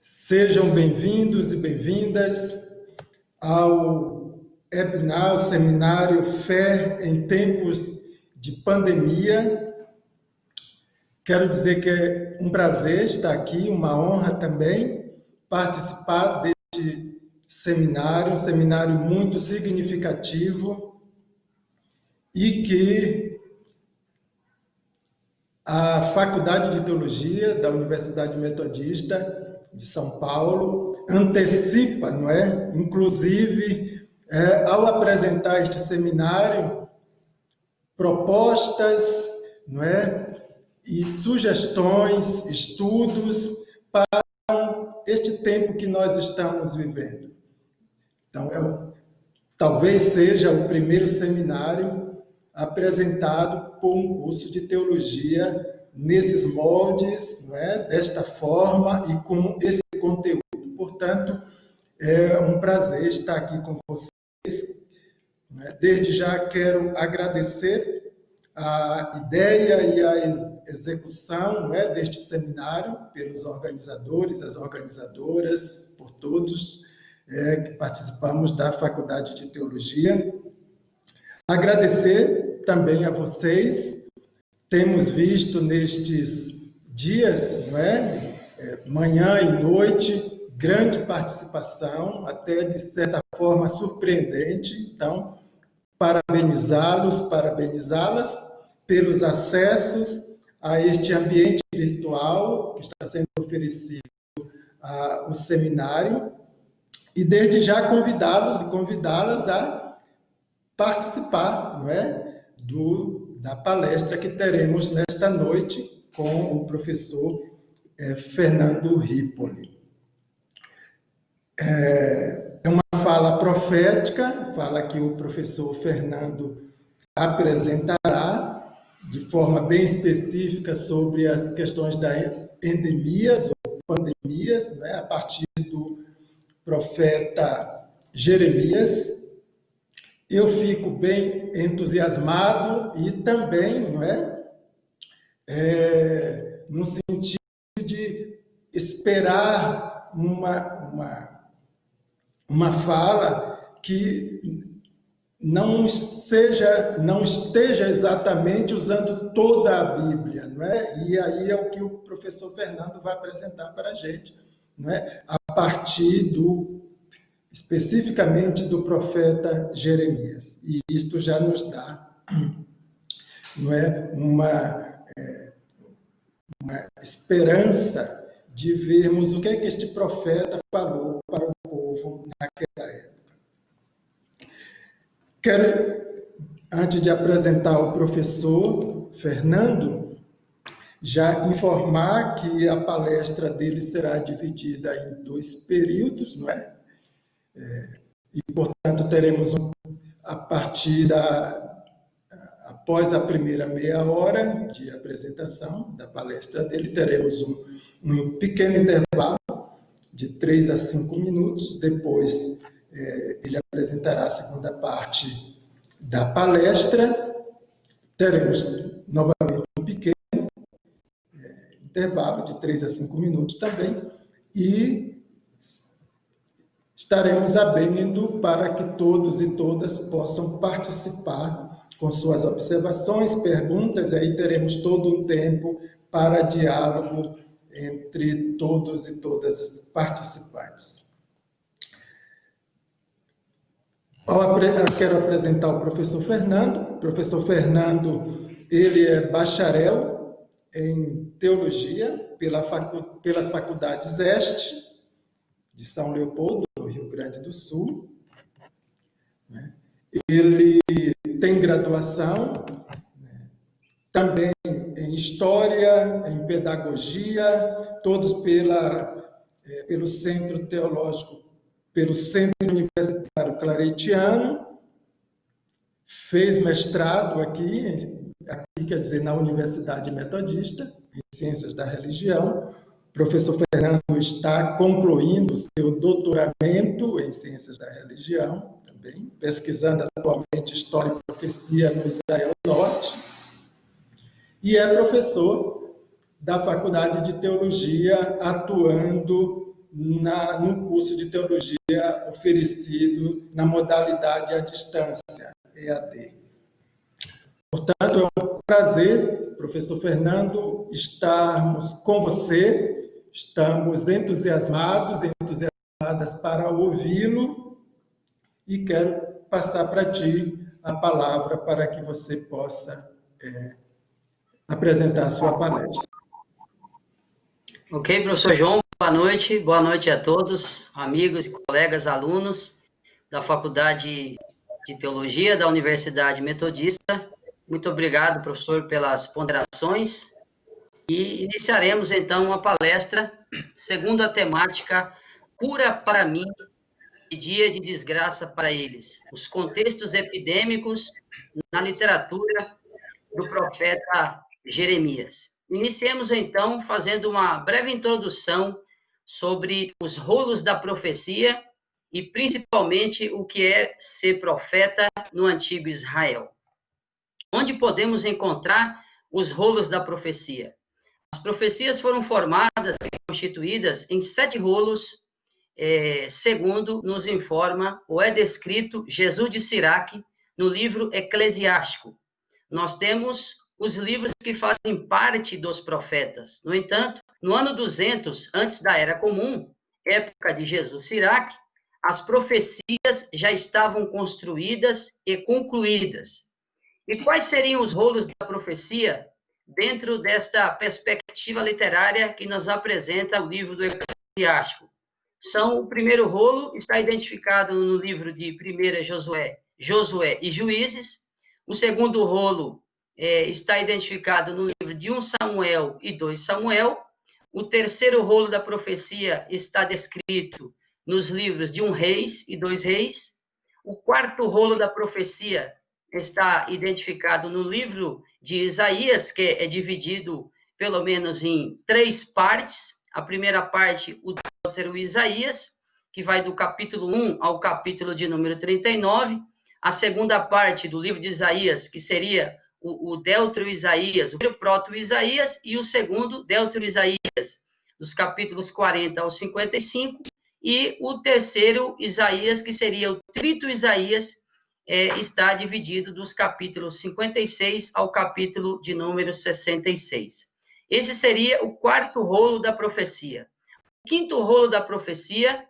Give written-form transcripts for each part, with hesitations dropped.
Sejam bem-vindos e bem-vindas ao webinar, ao seminário Fé em Tempos de Pandemia. Quero dizer que é um prazer estar aqui, uma honra também participar deste seminário, um seminário muito significativo e que a Faculdade de Teologia da Universidade Metodista de São Paulo antecipa, não é? Inclusive, ao apresentar este seminário, propostas, não é? E sugestões, estudos para este tempo que nós estamos vivendo. Então, talvez seja o primeiro seminário apresentado por um curso de teologia nesses moldes, não é? Desta forma e com esse conteúdo. Portanto, é um prazer estar aqui com vocês. Desde já quero agradecer a ideia e a execução, não é, deste seminário pelos organizadores, as organizadoras, por todos que participamos da Faculdade de Teologia. Agradecer também a vocês. Temos visto nestes dias, não é? Manhã e noite, grande participação, até de certa forma surpreendente. Então, parabenizá-las pelos acessos a este ambiente virtual que está sendo oferecido ao seminário e desde já convidá-los e convidá-las a participar, não é? Da palestra que teremos nesta noite com o professor Fernando Ripoli. É uma fala profética, fala que o professor Fernando apresentará de forma bem específica sobre as questões das endemias ou pandemias, né, a partir do profeta Jeremias. Eu fico bem entusiasmado e também, não é? No sentido de esperar uma fala que não esteja exatamente usando toda a Bíblia, não é? E aí é o que o professor Fernando vai apresentar para a gente, não é? A partir especificamente do profeta Jeremias. E isto já nos dá, não é, uma esperança de vermos o que é que este profeta falou para o povo naquela época. Quero, antes de apresentar o professor Fernando, já informar que a palestra dele será dividida em 2 períodos, não é? E, portanto, teremos após a primeira meia hora de apresentação da palestra dele, teremos um pequeno intervalo de 3 a 5 minutos. Depois, ele apresentará a segunda parte da palestra. Teremos novamente um pequeno intervalo de 3 a 5 minutos também. E estaremos abrindo para que todos e todas possam participar com suas observações, perguntas, e aí teremos todo um tempo para diálogo entre todos e todas as participantes. Quero apresentar o professor Fernando. O professor Fernando, ele é bacharel em Teologia pelas Faculdades Este, de São Leopoldo, no Rio Grande do Sul. Ele tem graduação também em História, em Pedagogia, todos pelo Centro Teológico, pelo Centro Universitário Claretiano. Fez mestrado aqui, quer dizer, na Universidade Metodista, em Ciências da Religião. O professor Fernando está concluindo seu doutoramento em Ciências da Religião, também, pesquisando atualmente História e Profecia no Israel Norte, e é professor da Faculdade de Teologia, atuando no curso de teologia oferecido na modalidade à distância, EAD. Portanto, é um prazer, professor Fernando, estarmos com você. Estamos entusiasmadas para ouvi-lo e quero passar para ti a palavra para que você possa apresentar a sua palestra. Ok, professor João, boa noite a todos, amigos, colegas, alunos da Faculdade de Teologia da Universidade Metodista. Muito obrigado, professor, pelas ponderações. E iniciaremos, então, uma palestra segundo a temática Cura para mim e Dia de Desgraça para eles. Os contextos epidêmicos na literatura do profeta Jeremias. Iniciemos, então, fazendo uma breve introdução sobre os rolos da profecia e, principalmente, o que é ser profeta no antigo Israel. Onde podemos encontrar os rolos da profecia? As profecias foram formadas e constituídas em 7 rolos, segundo nos informa ou é descrito Jesus de Siraque no livro Eclesiástico. Nós temos os livros que fazem parte dos profetas. No entanto, no ano 200 antes da Era Comum, época de Jesus Siraque, as profecias já estavam construídas e concluídas. E quais seriam os rolos da profecia dentro desta perspectiva literária que nos apresenta o livro do Eclesiástico? O primeiro rolo está identificado no livro de 1 Josué e Juízes. O segundo rolo está identificado no livro de 1 Samuel e 2 Samuel. O terceiro rolo da profecia está descrito nos livros de 1 Reis e 2 Reis. O quarto rolo da profecia está identificado no livro de Isaías, que é dividido pelo menos em 3 partes. A primeira parte, o Deutero Isaías, que vai do capítulo 1 ao capítulo de número 39. A segunda parte do livro de Isaías, que seria o Deutero Isaías, o Proto Isaías, e o segundo, Deutero Isaías, dos capítulos 40 ao 55. E o terceiro, Isaías, que seria o Trito Isaías, está dividido dos capítulos 56 ao capítulo de número 66. Esse seria o quarto rolo da profecia. O quinto rolo da profecia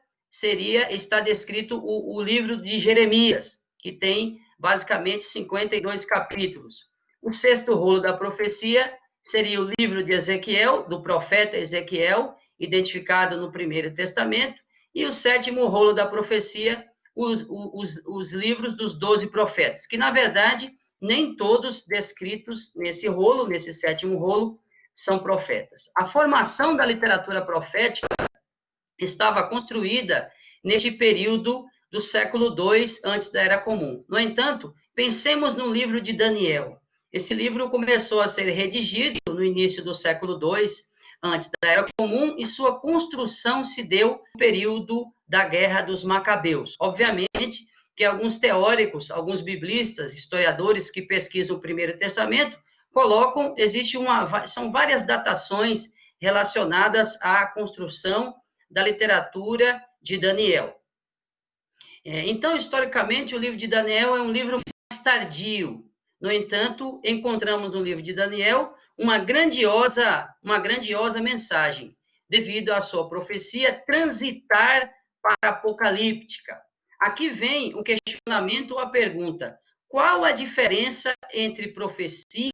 está descrito o livro de Jeremias, que tem basicamente 52 capítulos. O sexto rolo da profecia seria o livro de Ezequiel, do profeta Ezequiel, identificado no Primeiro Testamento. E o sétimo rolo da profecia, os livros dos 12 profetas, que, na verdade, nem todos descritos nesse rolo, nesse sétimo rolo, são profetas. A formação da literatura profética estava construída neste período do século II antes da Era Comum. No entanto, pensemos no livro de Daniel. Esse livro começou a ser redigido no início do século II antes da Era Comum e sua construção se deu no período da Guerra dos Macabeus. Obviamente que alguns teóricos, alguns biblistas, historiadores que pesquisam o Primeiro Testamento, são várias datações relacionadas à construção da literatura de Daniel. Então, historicamente, o livro de Daniel é um livro mais tardio. No entanto, encontramos no livro de Daniel uma grandiosa mensagem, devido à sua profecia transitar para a apocalíptica. Aqui vem o questionamento ou a pergunta: qual a diferença entre profecia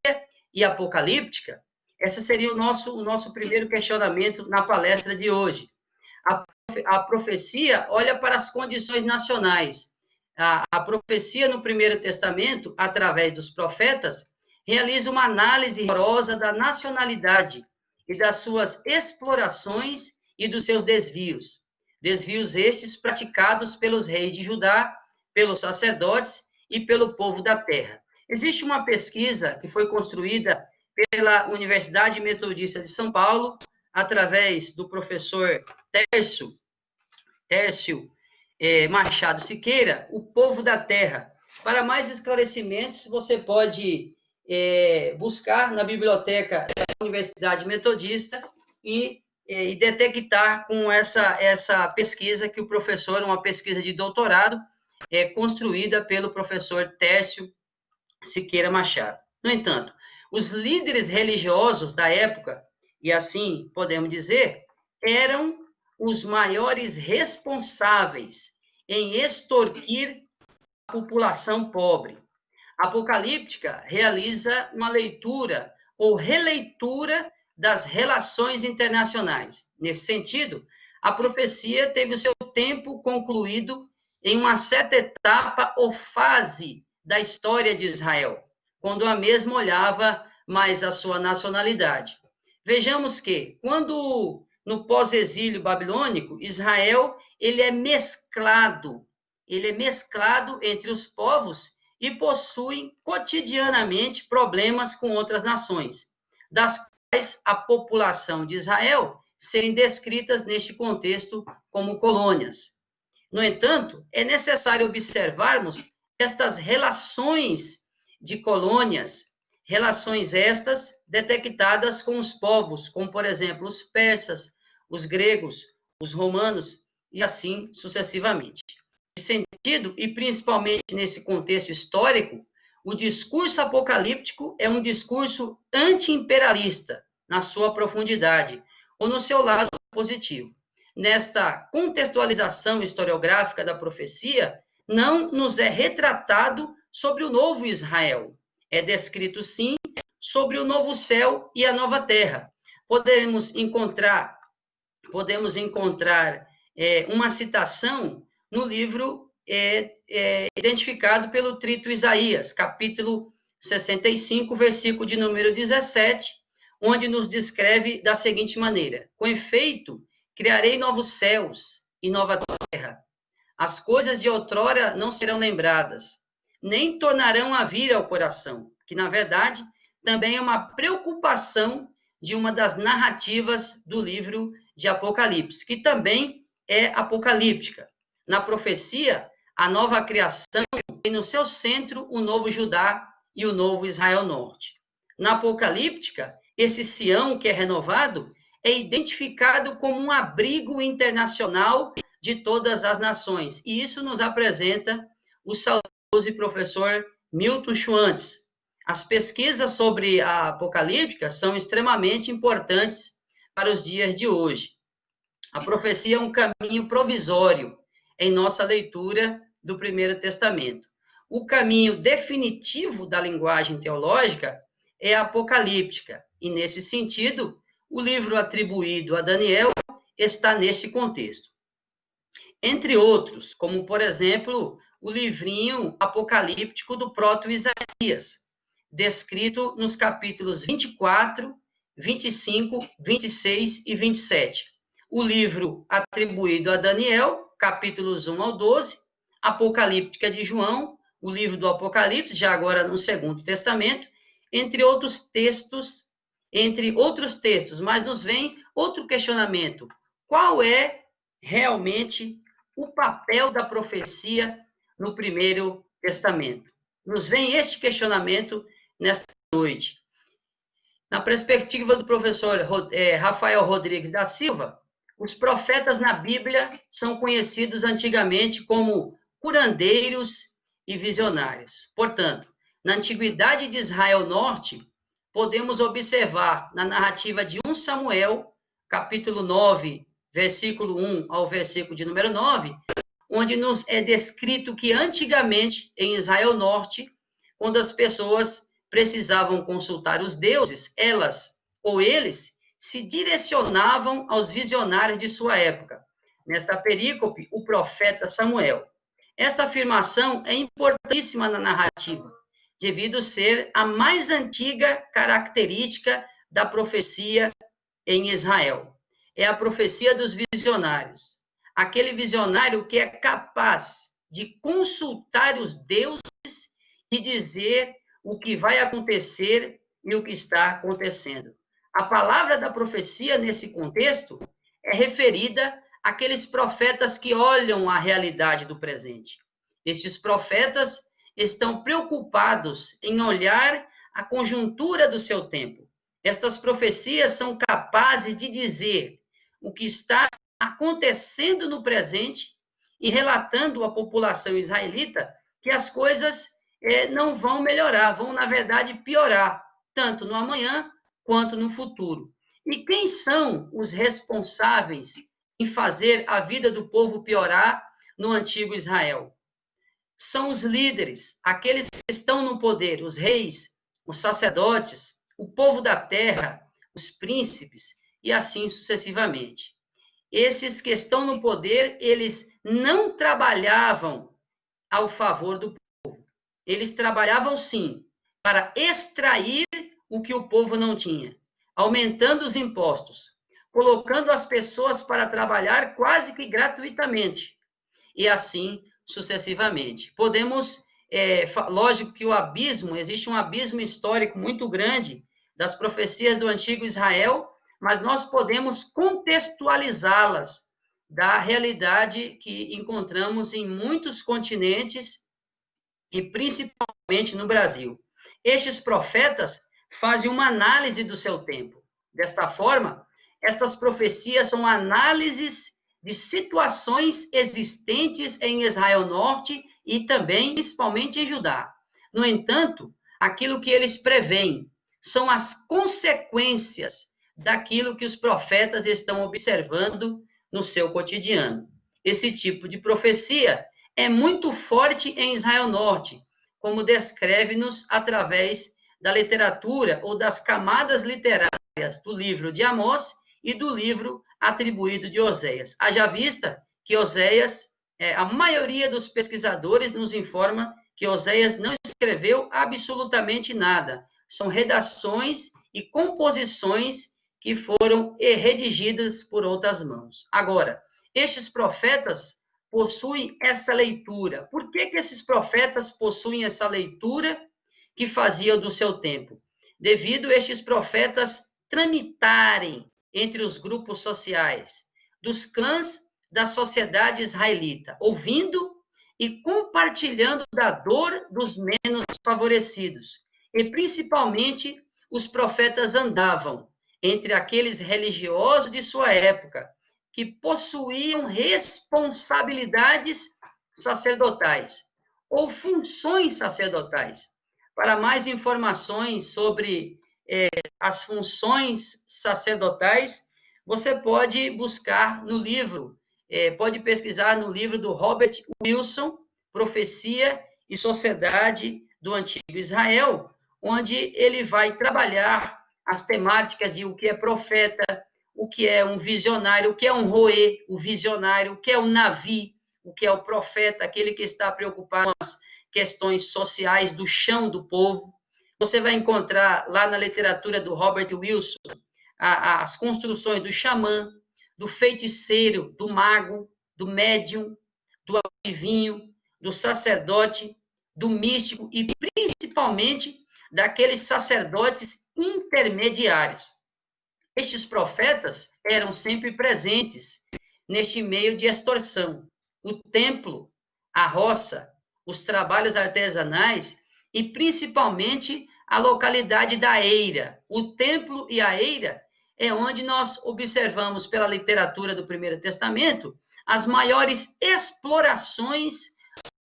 e apocalíptica? Esse seria o nosso primeiro questionamento na palestra de hoje. A profecia olha para as condições nacionais. A profecia no Primeiro Testamento, através dos profetas, realiza uma análise rigorosa da nacionalidade e das suas explorações e dos seus desvios. Desvios estes praticados pelos reis de Judá, pelos sacerdotes e pelo povo da terra. Existe uma pesquisa que foi construída pela Universidade Metodista de São Paulo, através do professor Tércio Machado Siqueira, O Povo da Terra. Para mais esclarecimentos, você pode buscar na biblioteca da Universidade Metodista e e detectar com essa pesquisa que o professor, uma pesquisa de doutorado, construída pelo professor Tércio Siqueira Machado. No entanto, os líderes religiosos da época, e assim podemos dizer, eram os maiores responsáveis em extorquir a população pobre. A Apocalíptica realiza uma leitura ou releitura das relações internacionais. Nesse sentido, a profecia teve o seu tempo concluído em uma certa etapa ou fase da história de Israel, quando a mesma olhava mais a sua nacionalidade. Vejamos que, quando no pós-exílio babilônico, Israel ele é mesclado entre os povos e possui cotidianamente problemas com outras nações, das quais a população de Israel serem descritas neste contexto como colônias. No entanto, é necessário observarmos estas relações de colônias, relações estas detectadas com os povos, como, por exemplo, os persas, os gregos, os romanos e assim sucessivamente. Nesse sentido, e principalmente nesse contexto histórico, o discurso apocalíptico é um discurso anti-imperialista na sua profundidade, ou no seu lado positivo. Nesta contextualização historiográfica da profecia, não nos é retratado sobre o novo Israel. É descrito, sim, sobre o novo céu e a nova terra. Podemos encontrar uma citação no livro identificado pelo Trito Isaías, capítulo 65, versículo de número 17, onde nos descreve da seguinte maneira: com efeito, criarei novos céus e nova terra. As coisas de outrora não serão lembradas, nem tornarão a vir ao coração, que, na verdade, também é uma preocupação de uma das narrativas do livro de Apocalipse, que também é apocalíptica. Na profecia, a nova criação tem no seu centro o novo Judá e o novo Israel Norte. Na apocalíptica, esse Sião que é renovado é identificado como um abrigo internacional de todas as nações. E isso nos apresenta o saudoso professor Milton Schwantz. As pesquisas sobre a apocalíptica são extremamente importantes para os dias de hoje. A profecia é um caminho provisório em nossa leitura do Primeiro Testamento. O caminho definitivo da linguagem teológica é a apocalíptica, e nesse sentido, o livro atribuído a Daniel está neste contexto. Entre outros, como, por exemplo, o livrinho apocalíptico do proto-Isaías, descrito nos capítulos 24, 25, 26 e 27. O livro atribuído a Daniel, capítulos 1 ao 12, Apocalíptica de João, o livro do Apocalipse, já agora no Segundo Testamento, entre outros textos, mas nos vem outro questionamento: qual é realmente o papel da profecia no Primeiro Testamento? Nos vem este questionamento nesta noite. Na perspectiva do professor Rafael Rodrigues da Silva, os profetas na Bíblia são conhecidos antigamente como curandeiros e visionários. Portanto, na Antiguidade de Israel Norte, podemos observar na narrativa de 1 Samuel, capítulo 9, versículo 1 ao versículo de número 9, onde nos é descrito que antigamente, em Israel Norte, quando as pessoas precisavam consultar os deuses, elas ou eles se direcionavam aos visionários de sua época. Nesta perícope, o profeta Samuel. Esta afirmação é importantíssima na narrativa, devido ser a mais antiga característica da profecia em Israel. É a profecia dos visionários. Aquele visionário que é capaz de consultar os deuses e dizer o que vai acontecer e o que está acontecendo. A palavra da profecia, nesse contexto, é referida àqueles profetas que olham a realidade do presente. Estes profetas estão preocupados em olhar a conjuntura do seu tempo. Estas profecias são capazes de dizer o que está acontecendo no presente e relatando à população israelita que as coisas não vão melhorar, vão, na verdade, piorar, tanto no amanhã quanto no futuro. E quem são os responsáveis em fazer a vida do povo piorar no antigo Israel? São os líderes, aqueles que estão no poder, os reis, os sacerdotes, o povo da terra, os príncipes e assim sucessivamente. Esses que estão no poder, eles não trabalhavam ao favor do povo. Eles trabalhavam, sim, para extrair o que o povo não tinha, aumentando os impostos, colocando as pessoas para trabalhar quase que gratuitamente, e assim sucessivamente. Podemos, lógico que o abismo, existe um abismo histórico muito grande das profecias do antigo Israel, mas nós podemos contextualizá-las da realidade que encontramos em muitos continentes e principalmente no Brasil. Estes profetas fazem uma análise do seu tempo. Desta forma, estas profecias são análises de situações existentes em Israel Norte e também, principalmente, em Judá. No entanto, aquilo que eles preveem são as consequências daquilo que os profetas estão observando no seu cotidiano. Esse tipo de profecia é muito forte em Israel Norte, como descreve-nos através da literatura ou das camadas literárias do livro de Amós e do livro atribuído de Oséias. Haja vista que Oséias, a maioria dos pesquisadores nos informa que Oséias não escreveu absolutamente nada. São redações e composições que foram redigidas por outras mãos. Agora, estes profetas possuem essa leitura. Por que esses profetas possuem essa leitura que faziam do seu tempo? Devido a estes profetas tramitarem entre os grupos sociais, dos clãs da sociedade israelita, ouvindo e compartilhando da dor dos menos favorecidos. E, principalmente, os profetas andavam entre aqueles religiosos de sua época, que possuíam responsabilidades sacerdotais ou funções sacerdotais. Para mais informações sobre as funções sacerdotais, você pode buscar no livro, pode pesquisar no livro do Robert Wilson, Profecia e Sociedade do Antigo Israel, onde ele vai trabalhar as temáticas de o que é profeta, o que é um visionário, o que é um roê, o visionário, o que é um navi, o que é o profeta, aquele que está preocupado com as questões sociais do chão do povo. Você vai encontrar lá na literatura do Robert Wilson as construções do xamã, do feiticeiro, do mago, do médium, do adivinho, do sacerdote, do místico e principalmente daqueles sacerdotes intermediários. Estes profetas eram sempre presentes neste meio de extorsão. O templo, a roça, os trabalhos artesanais e principalmente a localidade da eira. O templo e a eira é onde nós observamos pela literatura do Primeiro Testamento as maiores explorações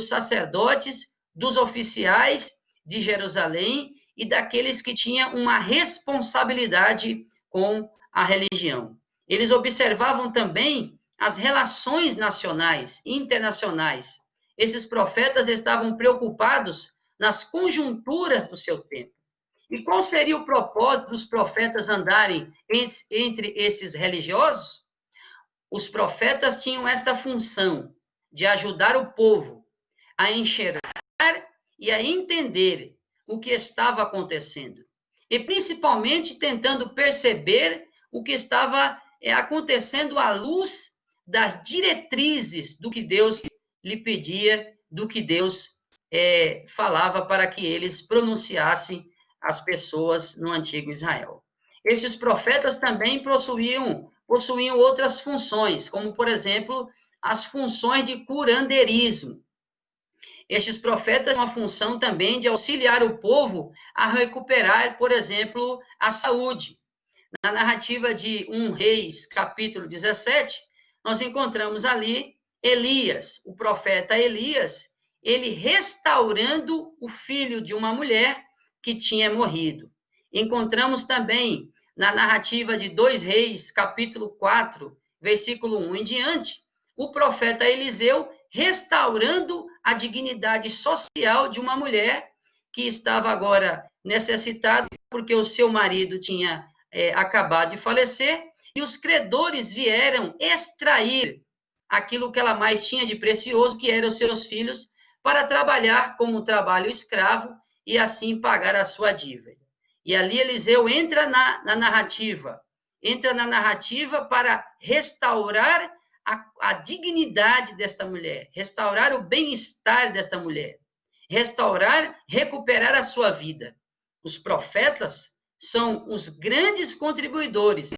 dos sacerdotes, dos oficiais de Jerusalém e daqueles que tinham uma responsabilidade com a religião. Eles observavam também as relações nacionais e internacionais. Esses profetas estavam preocupados nas conjunturas do seu tempo. E qual seria o propósito dos profetas andarem entre esses religiosos? Os profetas tinham esta função de ajudar o povo a enxergar e a entender o que estava acontecendo. E principalmente tentando perceber o que estava acontecendo à luz das diretrizes do que Deus lhe pedia, do que Deus falava para que eles pronunciassem as pessoas no antigo Israel. Estes profetas também possuíam outras funções, como, por exemplo, as funções de curandeirismo. Estes profetas têm uma função também de auxiliar o povo a recuperar, por exemplo, a saúde. Na narrativa de 1 Reis, capítulo 17, nós encontramos ali Elias, o profeta Elias, ele restaurando o filho de uma mulher que tinha morrido. Encontramos também na narrativa de 2 Reis, capítulo 4, versículo 1 em diante, o profeta Eliseu restaurando a dignidade social de uma mulher que estava agora necessitada porque o seu marido tinha acabado de falecer e os credores vieram extrair aquilo que ela mais tinha de precioso, que eram os seus filhos, para trabalhar como trabalho escravo e assim pagar a sua dívida. E ali Eliseu entra na narrativa para restaurar a dignidade desta mulher, restaurar o bem-estar desta mulher, recuperar a sua vida. Os profetas são os grandes contribuidores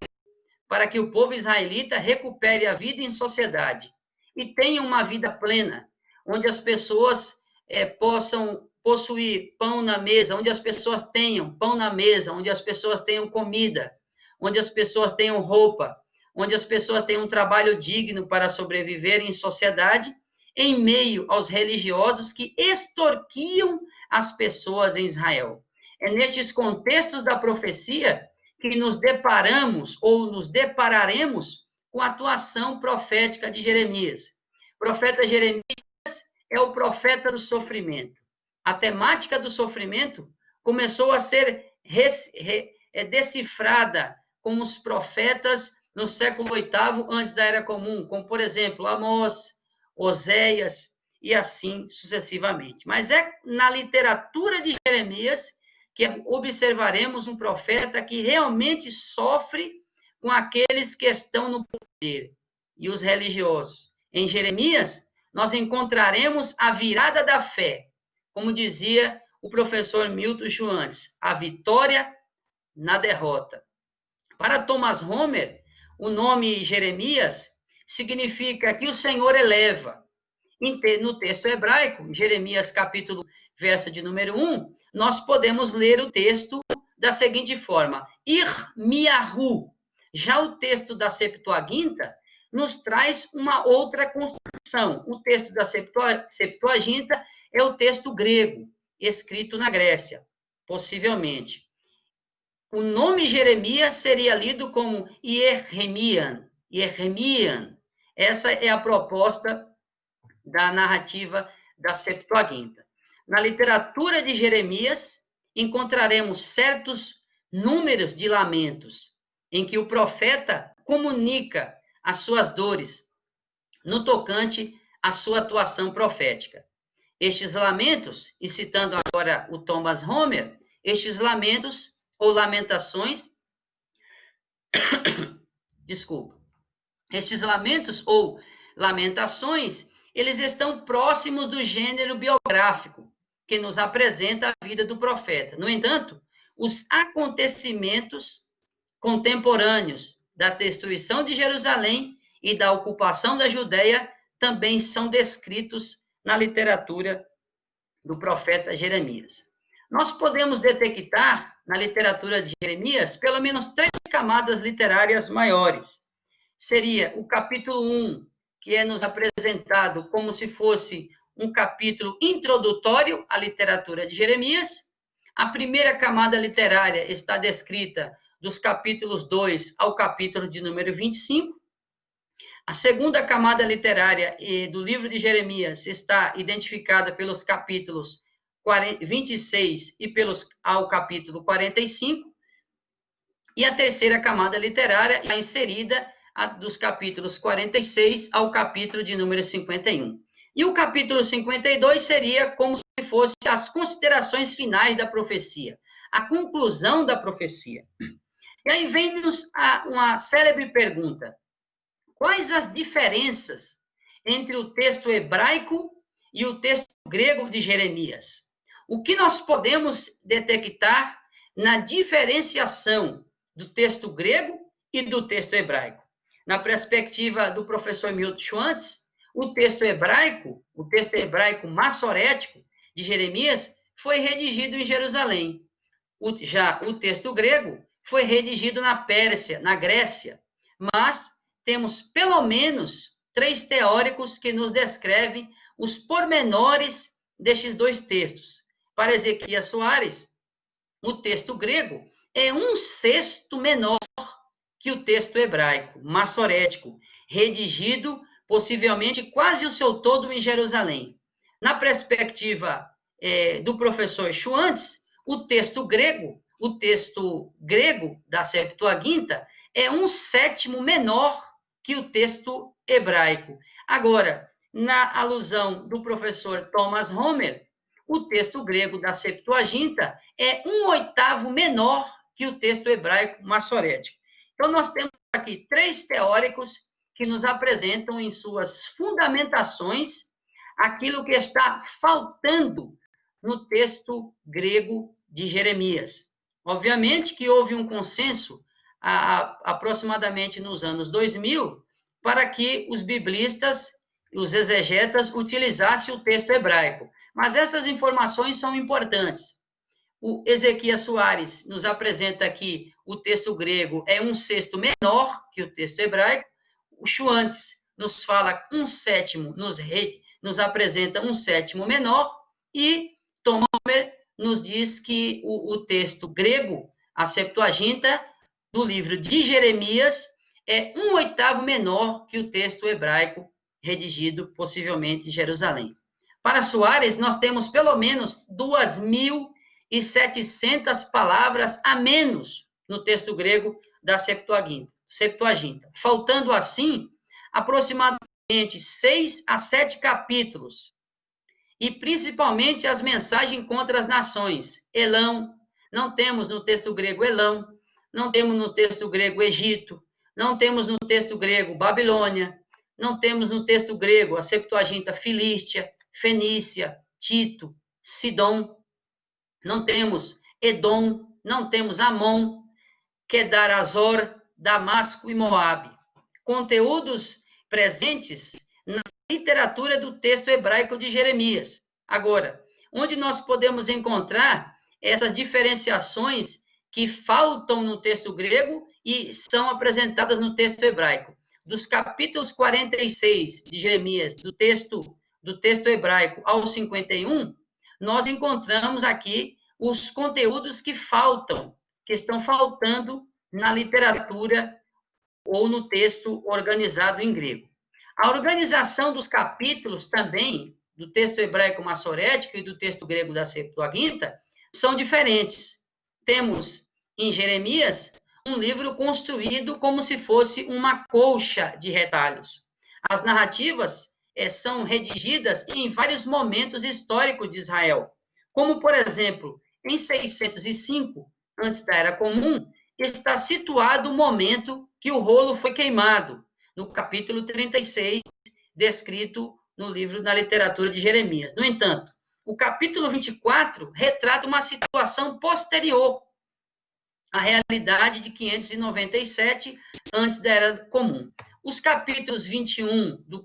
para que o povo israelita recupere a vida em sociedade e tenha uma vida plena, onde as pessoas possam possuir pão na mesa, onde as pessoas tenham pão na mesa, onde as pessoas tenham comida, onde as pessoas tenham roupa, onde as pessoas tenham um trabalho digno para sobreviver em sociedade, em meio aos religiosos que extorquiam as pessoas em Israel. É nestes contextos da profecia que nos deparamos ou nos depararemos com a atuação profética de Jeremias. O profeta Jeremias é o profeta do sofrimento. A temática do sofrimento começou a ser decifrada com os profetas no século VIII antes da Era Comum, como, por exemplo, Amós, Oséias e assim sucessivamente. Mas é na literatura de Jeremias que observaremos um profeta que realmente sofre com aqueles que estão no poder e os religiosos. Em Jeremias, nós encontraremos a virada da fé, como dizia o professor Milton Schwantz, a vitória na derrota. Para Thomas Homer, o nome Jeremias significa que o Senhor eleva. No texto hebraico, Jeremias capítulo, verso de número 1, nós podemos ler o texto da seguinte forma, Ir-miahu. Já o texto da Septuaginta nos traz uma outra construção. O texto da Septuaginta é o texto grego, escrito na Grécia, possivelmente. O nome Jeremias seria lido como Yeremian. Essa é a proposta da narrativa da Septuaginta. Na literatura de Jeremias, encontraremos certos números de lamentos, em que o profeta comunica as suas dores no tocante à sua atuação profética. Estes lamentos, e citando agora o Thomas Homer, estes lamentos ou lamentações, estes lamentos ou lamentações, eles estão próximos do gênero biográfico, que nos apresenta a vida do profeta. No entanto, os acontecimentos contemporâneos da destruição de Jerusalém e da ocupação da Judéia também são descritos na literatura do profeta Jeremias. Nós podemos detectar na literatura de Jeremias pelo menos 3 camadas literárias maiores. Seria o capítulo 1, que é nos apresentado como se fosse um capítulo introdutório à literatura de Jeremias. A primeira camada literária está descrita dos capítulos 2 ao capítulo de número 25. A segunda camada literária do livro de Jeremias está identificada pelos capítulos 26 e ao capítulo 45. E a terceira camada literária está inserida dos capítulos 46 ao capítulo de número 51. E o capítulo 52 seria como se fosse as considerações finais da profecia, a conclusão da profecia. E aí vem-nos uma célebre pergunta: quais as diferenças entre o texto hebraico e o texto grego de Jeremias? O que nós podemos detectar na diferenciação do texto grego e do texto hebraico? Na perspectiva do professor Milton Schwantz, o texto hebraico massorético de Jeremias foi redigido em Jerusalém. Já o texto grego foi redigido na Pérsia, na Grécia, mas temos pelo menos 3 teóricos que nos descrevem os pormenores destes 2 textos. Para Ezequias Soares, o texto grego é 1/6 menor que o texto hebraico, massorético, redigido possivelmente quase o seu todo em Jerusalém. Na perspectiva do professor Schwantz, o texto grego da Septuaginta é 1/7 menor que o texto hebraico. Agora, na alusão do professor Thomas Homer, o texto grego da Septuaginta é 1/8 menor que o texto hebraico massorético. Então, nós temos aqui 3 teóricos que nos apresentam em suas fundamentações aquilo que está faltando no texto grego de Jeremias. Obviamente que houve um consenso, aproximadamente nos anos 2000, para que os biblistas, os exegetas, utilizassem o texto hebraico. Mas essas informações são importantes. O Ezequias Soares nos apresenta aqui o texto grego é 1/6 menor que o texto hebraico. O Schwantz nos fala 1/7, nos apresenta 1/7 menor. E Tom Homer nos diz que o texto grego, a Septuaginta, do livro de Jeremias, é 1/8 menor que o texto hebraico, redigido possivelmente em Jerusalém. Para Soares, nós temos pelo menos 2.700 palavras a menos no texto grego da Septuaginta, faltando assim aproximadamente 6 a 7 capítulos, e principalmente as mensagens contra as nações. Elão, não temos no texto grego Elão, não temos no texto grego Egito, não temos no texto grego Babilônia, não temos no texto grego a Septuaginta Filístia, Fenícia, Tito, Sidom, não temos Edom, não temos Amon, Quedar, Azor, Damasco e Moabe. Conteúdos presentes na literatura do texto hebraico de Jeremias. Agora, onde nós podemos encontrar essas diferenciações que faltam no texto grego e são apresentadas no texto hebraico? Dos capítulos 46 de Jeremias, do texto hebraico ao 51, nós encontramos aqui os conteúdos que faltam, que estão faltando na literatura ou no texto organizado em grego. A organização dos capítulos também, do texto hebraico massorético e do texto grego da Septuaginta, são diferentes. Temos, em Jeremias, um livro construído como se fosse uma colcha de retalhos. As narrativas são redigidas em vários momentos históricos de Israel, como, por exemplo, em 605, antes da Era Comum, está situado o momento que o rolo foi queimado, no capítulo 36, descrito no livro da literatura de Jeremias. No entanto, o capítulo 24 retrata uma situação posterior à realidade de 597, antes da Era Comum. Os capítulos 21, do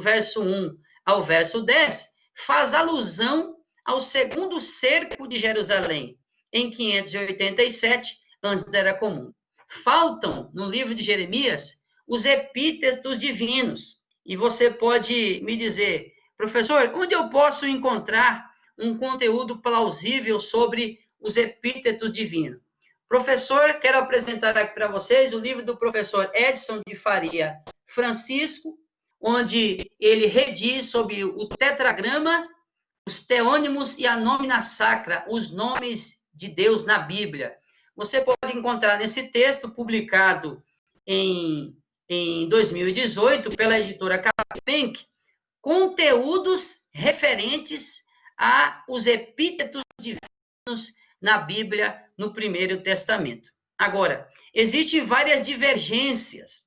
verso 1 ao verso 10, faz alusão ao segundo cerco de Jerusalém, em 587, antes da Era Comum. Faltam, no livro de Jeremias, os epítetos divinos. E você pode me dizer, professor, onde eu posso encontrar um conteúdo plausível sobre os epítetos divinos? Professor, quero apresentar aqui para vocês o livro do professor Edson de Faria Francisco, onde ele rediz sobre o tetragrama, os teônimos e a nómina sacra, os nomes de Deus na Bíblia. Você pode encontrar nesse texto, publicado em 2018 pela editora Capenck, conteúdos referentes aos epítetos divinos na Bíblia, no Primeiro Testamento. Agora, existem várias divergências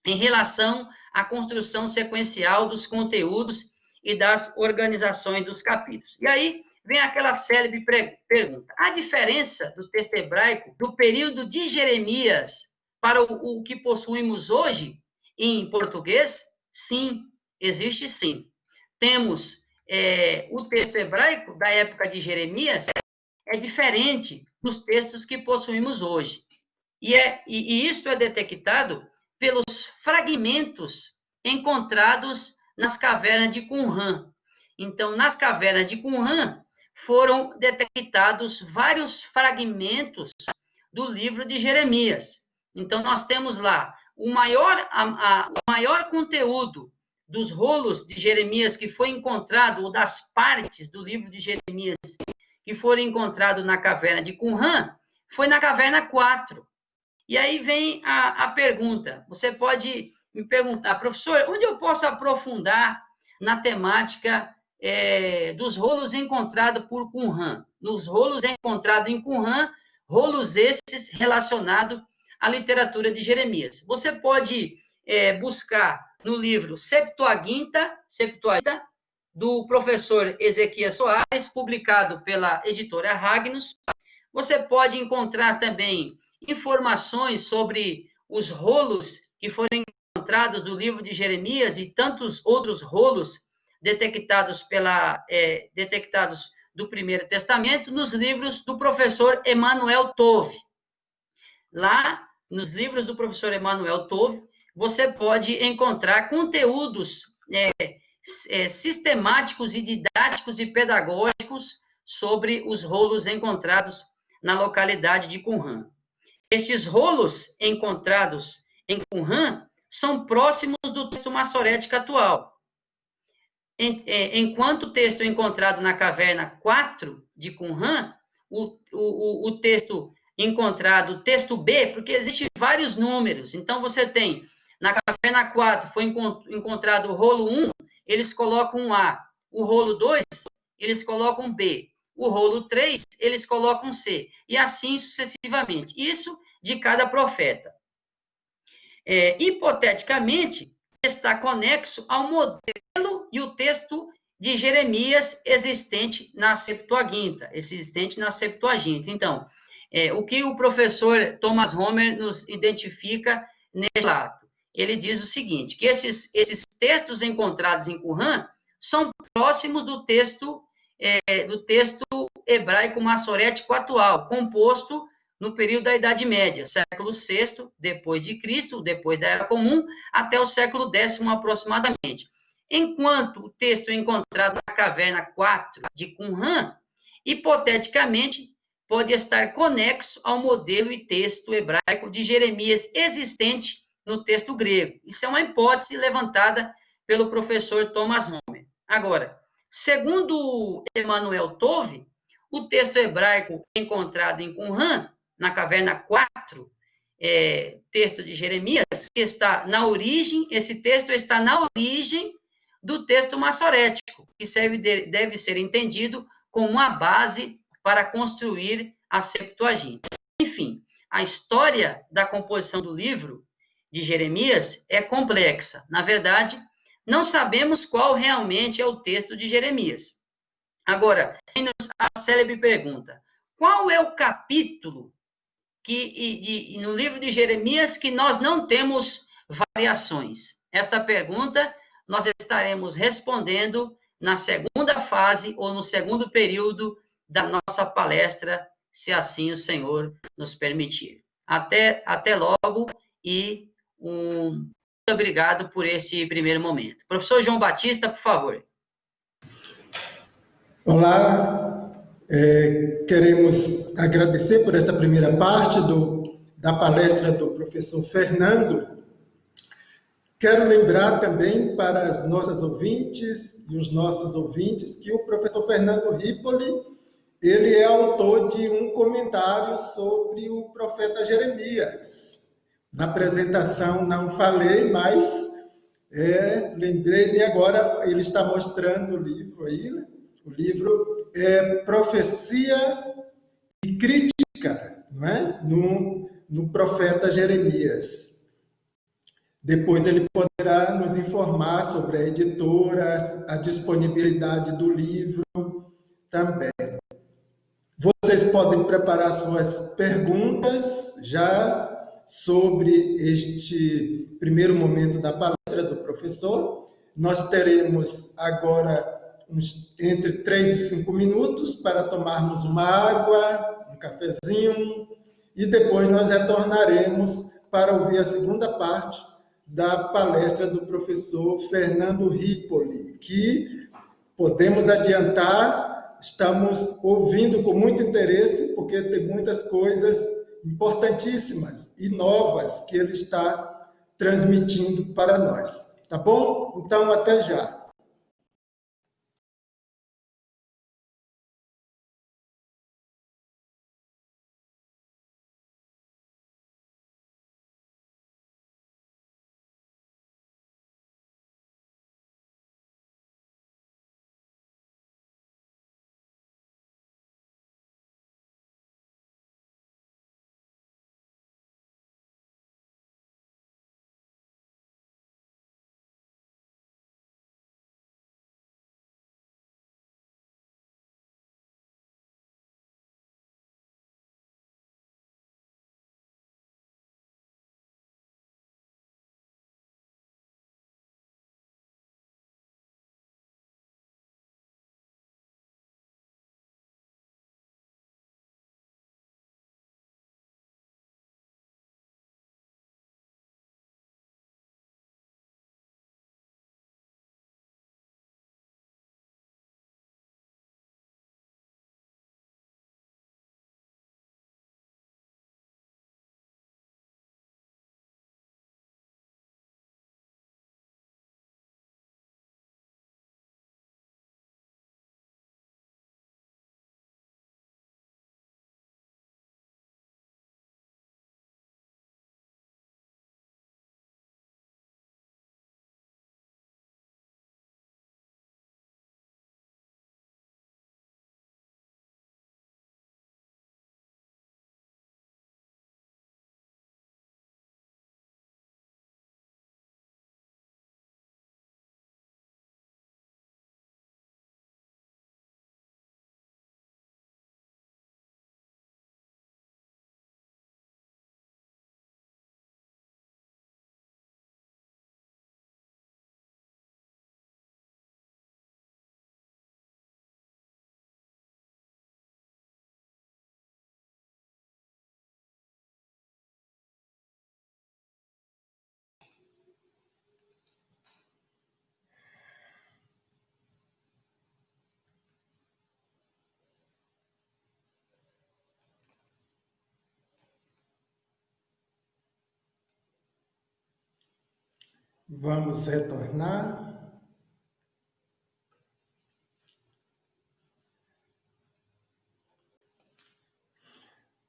em relação à construção sequencial dos conteúdos e das organizações dos capítulos. E aí vem aquela célebre pergunta: há diferença do texto hebraico do período de Jeremias para o que possuímos hoje em português? Sim, existe sim. Temos o texto hebraico da época de Jeremias, é diferente nos textos que possuímos hoje. E isso é detectado pelos fragmentos encontrados nas cavernas de Qumran. Então, nas cavernas de Qumran, foram detectados vários fragmentos do livro de Jeremias. Então, nós temos lá o maior conteúdo dos rolos de Jeremias que foi encontrado, ou das partes do livro de Jeremias que foram encontrados na caverna de Qumran, foi na caverna 4. E aí vem a pergunta. Você pode me perguntar, professor, onde eu posso aprofundar na temática dos rolos encontrados por Qumran? Nos rolos encontrados em Qumran, rolos esses relacionados à literatura de Jeremias. Você pode buscar no livro Septuaginta, do professor Ezequias Soares, publicado pela editora Ragnus. Você pode encontrar também informações sobre os rolos que foram encontrados do livro de Jeremias e tantos outros rolos detectados do Primeiro Testamento nos livros do professor Emanuel Tove. Lá, nos livros do professor Emanuel Tove, você pode encontrar conteúdos sistemáticos e didáticos e pedagógicos sobre os rolos encontrados na localidade de Qumran. Estes rolos encontrados em Qumran são próximos do texto massorético atual. Enquanto o texto encontrado na caverna 4 de Qumran, o texto encontrado, o texto B, porque existem vários números. Então, você tem, na caverna 4, foi encontrado o rolo 1, eles colocam um A. O rolo 2, eles colocam um B. O rolo 3, eles colocam um C. E assim sucessivamente. Isso de cada profeta. Hipoteticamente, está conexo ao modelo e o texto de Jeremias existente na Septuaginta. Então, o que o professor Thomas Homer nos identifica nesse relato? Ele diz o seguinte, que esses textos encontrados em Qumran são próximos do texto hebraico massorético atual, composto no período da Idade Média, século VI, depois de Cristo, depois da Era Comum, até o século X aproximadamente. Enquanto o texto encontrado na caverna 4 de Qumran, hipoteticamente, pode estar conexo ao modelo e texto hebraico de Jeremias existente no texto grego. Isso é uma hipótese levantada pelo professor Thomas Homer. Agora, segundo Emanuel Tove, o texto hebraico encontrado em Qumran, na caverna 4, texto de Jeremias, que está na origem, esse texto está na origem do texto massorético, que deve ser entendido como uma base para construir a Septuaginta. Enfim, a história da composição do livro de Jeremias é complexa. Na verdade, não sabemos qual realmente é o texto de Jeremias. Agora, a célebre pergunta, qual é o capítulo no livro de Jeremias que nós não temos variações? Esta pergunta nós estaremos respondendo na segunda fase ou no segundo período da nossa palestra, se assim o Senhor nos permitir. Até logo e muito obrigado por esse primeiro momento. Professor João Batista, por favor. Olá, queremos agradecer por essa primeira parte da palestra do professor Fernando. Quero lembrar também para as nossas ouvintes e os nossos ouvintes que o professor Fernando Ripoli, ele é autor de um comentário sobre o profeta Jeremias. Na apresentação não falei, mas lembrei-me agora, ele está mostrando o livro aí, né? O livro é Profecia e Crítica, não é? no profeta Jeremias. Depois ele poderá nos informar sobre a editora, a disponibilidade do livro também. Vocês podem preparar suas perguntas já sobre este primeiro momento da palestra do professor. Nós teremos agora entre 3 e 5 minutos para tomarmos uma água, um cafezinho e depois nós retornaremos para ouvir a segunda parte da palestra do professor Fernando Ripoli, que podemos adiantar, estamos ouvindo com muito interesse, porque tem muitas coisas importantíssimas e novas que ele está transmitindo para nós. Tá bom? Então, até já. Vamos retornar.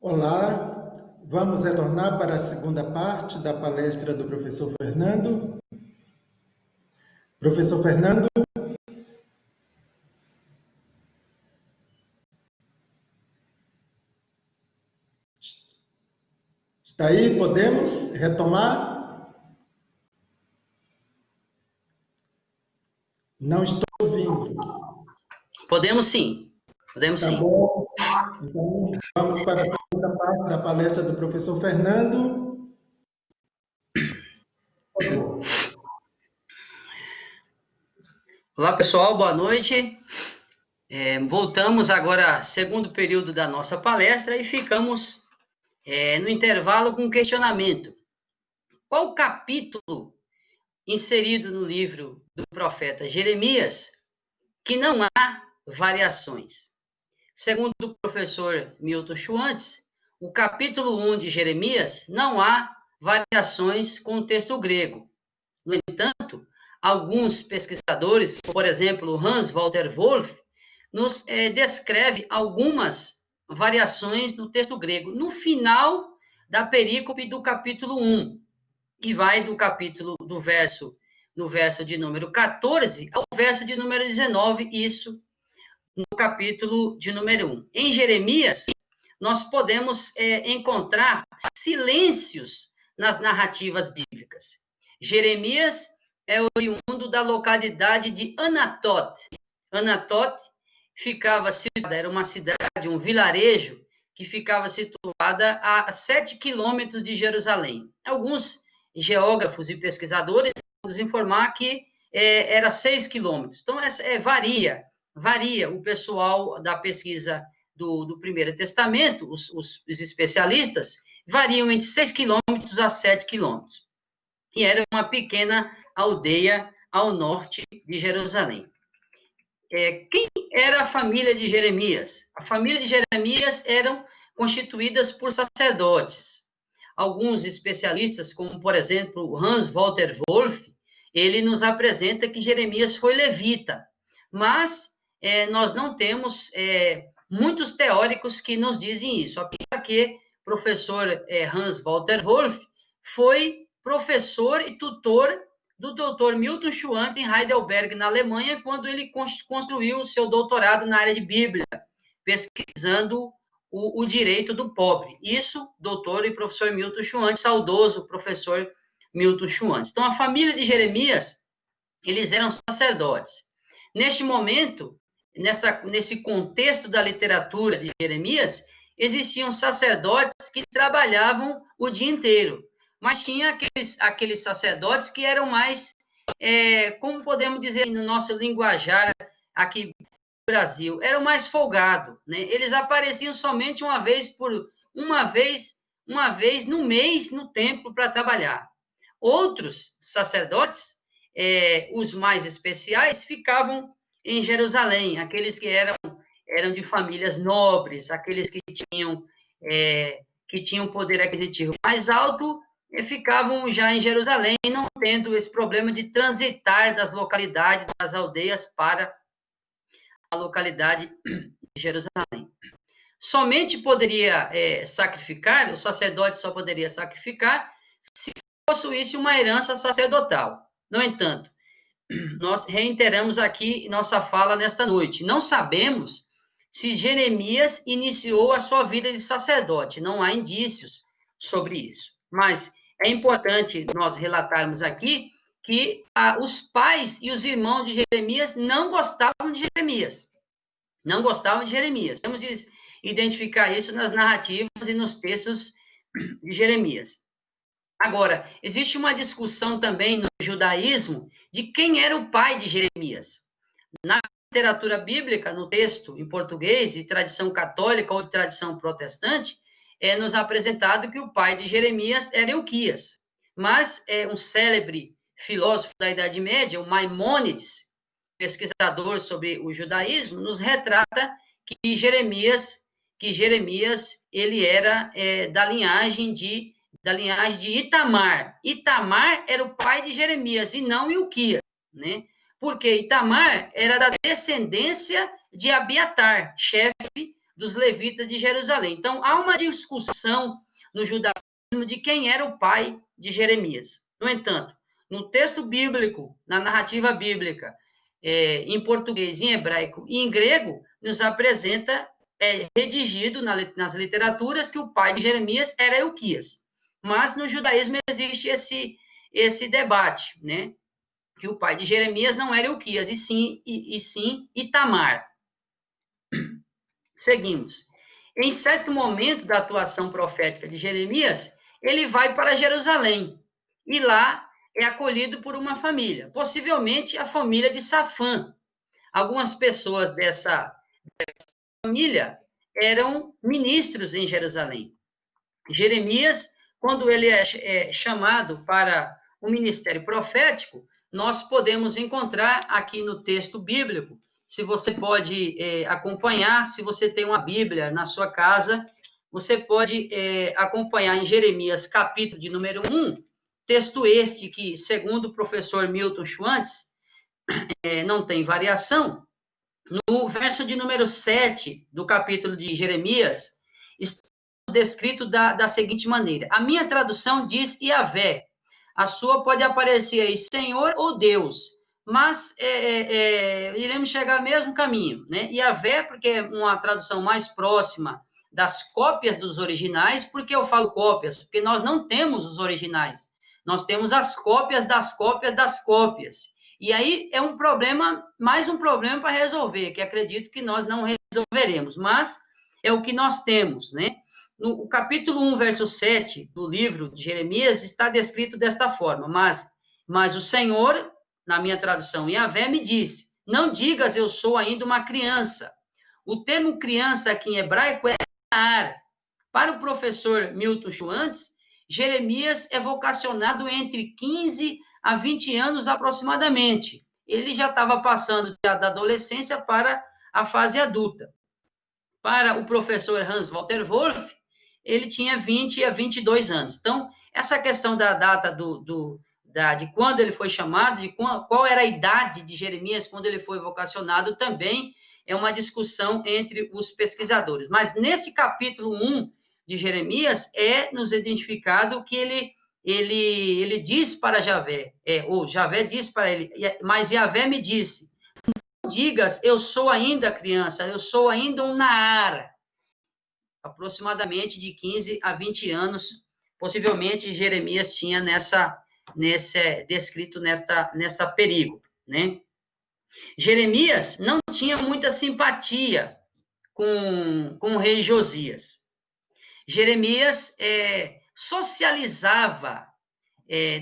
Olá, vamos retornar para a segunda parte da palestra do professor Fernando. Professor Fernando. Está aí? Podemos retomar? Não estou ouvindo. Podemos sim. Podemos sim. Tá bom. Então, vamos para a segunda parte da palestra do professor Fernando. Por favor. Olá, pessoal. Boa noite. Voltamos agora ao segundo período da nossa palestra e ficamos no intervalo com um questionamento. Qual capítulo inserido no livro do profeta Jeremias que não há variações? Segundo o professor Milton Schwantz, o capítulo 1 de Jeremias não há variações com o texto grego. No entanto, alguns pesquisadores, por exemplo, Hans Walter Wolff, nos descreve algumas variações no texto grego no final da perícope do capítulo 1, que vai do verso de número 14 ao verso de número 19, isso no capítulo de número 1. Em Jeremias, nós podemos encontrar silêncios nas narrativas bíblicas. Jeremias é oriundo da localidade de Anatote. Anatote era uma cidade, um vilarejo, que ficava situada a 7 quilômetros de Jerusalém. Alguns geógrafos e pesquisadores vão nos informar que era 6 quilômetros. Então, varia o pessoal da pesquisa do Primeiro Testamento, os especialistas, variam entre 6 quilômetros a 7 quilômetros. E era uma pequena aldeia ao norte de Jerusalém. Quem era a família de Jeremias? A família de Jeremias eram constituídas por sacerdotes. Alguns especialistas, como, por exemplo, Hans Walter Wolff, ele nos apresenta que Jeremias foi levita, mas nós não temos muitos teóricos que nos dizem isso, apesar que o professor Hans Walter Wolff foi professor e tutor do Dr. Milton Schwantz em Heidelberg, na Alemanha, quando ele construiu o seu doutorado na área de Bíblia, pesquisando o direito do pobre. Isso, doutor e professor Milton Schwantz, saudoso professor Milton Schwantz. Então, a família de Jeremias, eles eram sacerdotes. Neste momento, nesse contexto da literatura de Jeremias, existiam sacerdotes que trabalhavam o dia inteiro, mas tinha aqueles sacerdotes que eram mais, como podemos dizer no nosso linguajar aqui no Brasil, eram mais folgados, né? Eles apareciam somente uma vez no mês no templo para trabalhar. Outros sacerdotes, os mais especiais, ficavam em Jerusalém, aqueles que eram de famílias nobres, aqueles que tinham poder aquisitivo mais alto, ficavam já em Jerusalém, não tendo esse problema de transitar das localidades, das aldeias, para a localidade de Jerusalém. Somente poderia sacrificar, o sacerdote só poderia sacrificar se possuísse uma herança sacerdotal. No entanto, nós reiteramos aqui nossa fala nesta noite. Não sabemos se Jeremias iniciou a sua vida de sacerdote. Não há indícios sobre isso. Mas é importante nós relatarmos aqui que os pais e os irmãos de Jeremias não gostavam de Jeremias. Não gostavam de Jeremias. Temos de identificar isso nas narrativas e nos textos de Jeremias. Agora, existe uma discussão também no judaísmo de quem era o pai de Jeremias. Na literatura bíblica, no texto em português, de tradição católica ou de tradição protestante, nos apresentado que o pai de Jeremias era Euquias. Mas um célebre filósofo da Idade Média, o Maimônides, pesquisador sobre o judaísmo, nos retrata que Jeremias ele era da linhagem de Itamar. Itamar era o pai de Jeremias e não Ilquias, né? Porque Itamar era da descendência de Abiatar, chefe dos levitas de Jerusalém. Então, há uma discussão no judaísmo de quem era o pai de Jeremias. No entanto, no texto bíblico, na narrativa bíblica, em português, em hebraico e em grego, nos apresenta, redigido nas literaturas, que o pai de Jeremias era Euquias. Mas no judaísmo existe esse debate, né? Que o pai de Jeremias não era Euquias, e sim Itamar. Seguimos. Em certo momento da atuação profética de Jeremias, ele vai para Jerusalém, e lá é acolhido por uma família, possivelmente a família de Safã. Algumas pessoas dessa família eram ministros em Jerusalém. Jeremias, quando ele é chamado para o ministério profético, nós podemos encontrar aqui no texto bíblico. Se você pode acompanhar, se você tem uma Bíblia na sua casa, você pode acompanhar em Jeremias, capítulo de número 1, texto este que, segundo o professor Milton Schwantz, não tem variação. No verso de número 7 do capítulo de Jeremias, está descrito da seguinte maneira. A minha tradução diz Yahvé. A sua pode aparecer aí Senhor ou Deus, mas iremos chegar ao mesmo caminho, né? Yahvé, porque é uma tradução mais próxima das cópias dos originais. Por que eu falo cópias? Porque nós não temos os originais. Nós temos as cópias das cópias das cópias. E aí é um problema, mais um problema para resolver, que acredito que nós não resolveremos, mas é o que nós temos, né? No capítulo 1, verso 7 do livro de Jeremias, está descrito desta forma, mas o Senhor, na minha tradução, Yahvé, me disse, não digas eu sou ainda uma criança, O termo criança aqui em hebraico é Naar. Para o professor Milton Schwantz, Jeremias é vocacionado entre 15 a 20 anos aproximadamente. Ele já estava passando da adolescência para a fase adulta. Para o professor Hans Walter Wolff, ele tinha 20 a 22 anos. Então, essa questão da data de quando ele foi chamado, de qual era a idade de Jeremias quando ele foi vocacionado, também é uma discussão entre os pesquisadores. Mas nesse capítulo 1 de Jeremias, nos identificado que ele diz para Javé, ou Javé diz para ele, mas Javé me disse, não digas, eu sou ainda criança, eu sou ainda um Naar, aproximadamente de 15 a 20 anos, possivelmente Jeremias tinha descrito nessa perigo, né? Jeremias não tinha muita simpatia com o rei Josias. Jeremias socializava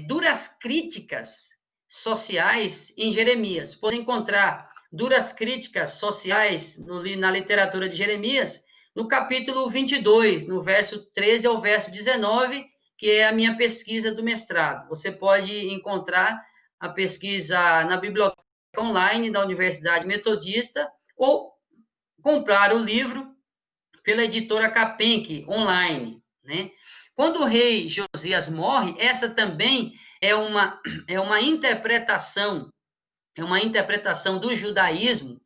duras críticas sociais em Jeremias. Pode encontrar duras críticas sociais na literatura de Jeremias, no capítulo 22, no verso 13 ao verso 19, que é a minha pesquisa do mestrado. Você pode encontrar a pesquisa na biblioteca online da Universidade Metodista ou comprar o livro pela editora Capenck online, né? Quando o rei Josias morre, essa também é uma interpretação do judaísmo,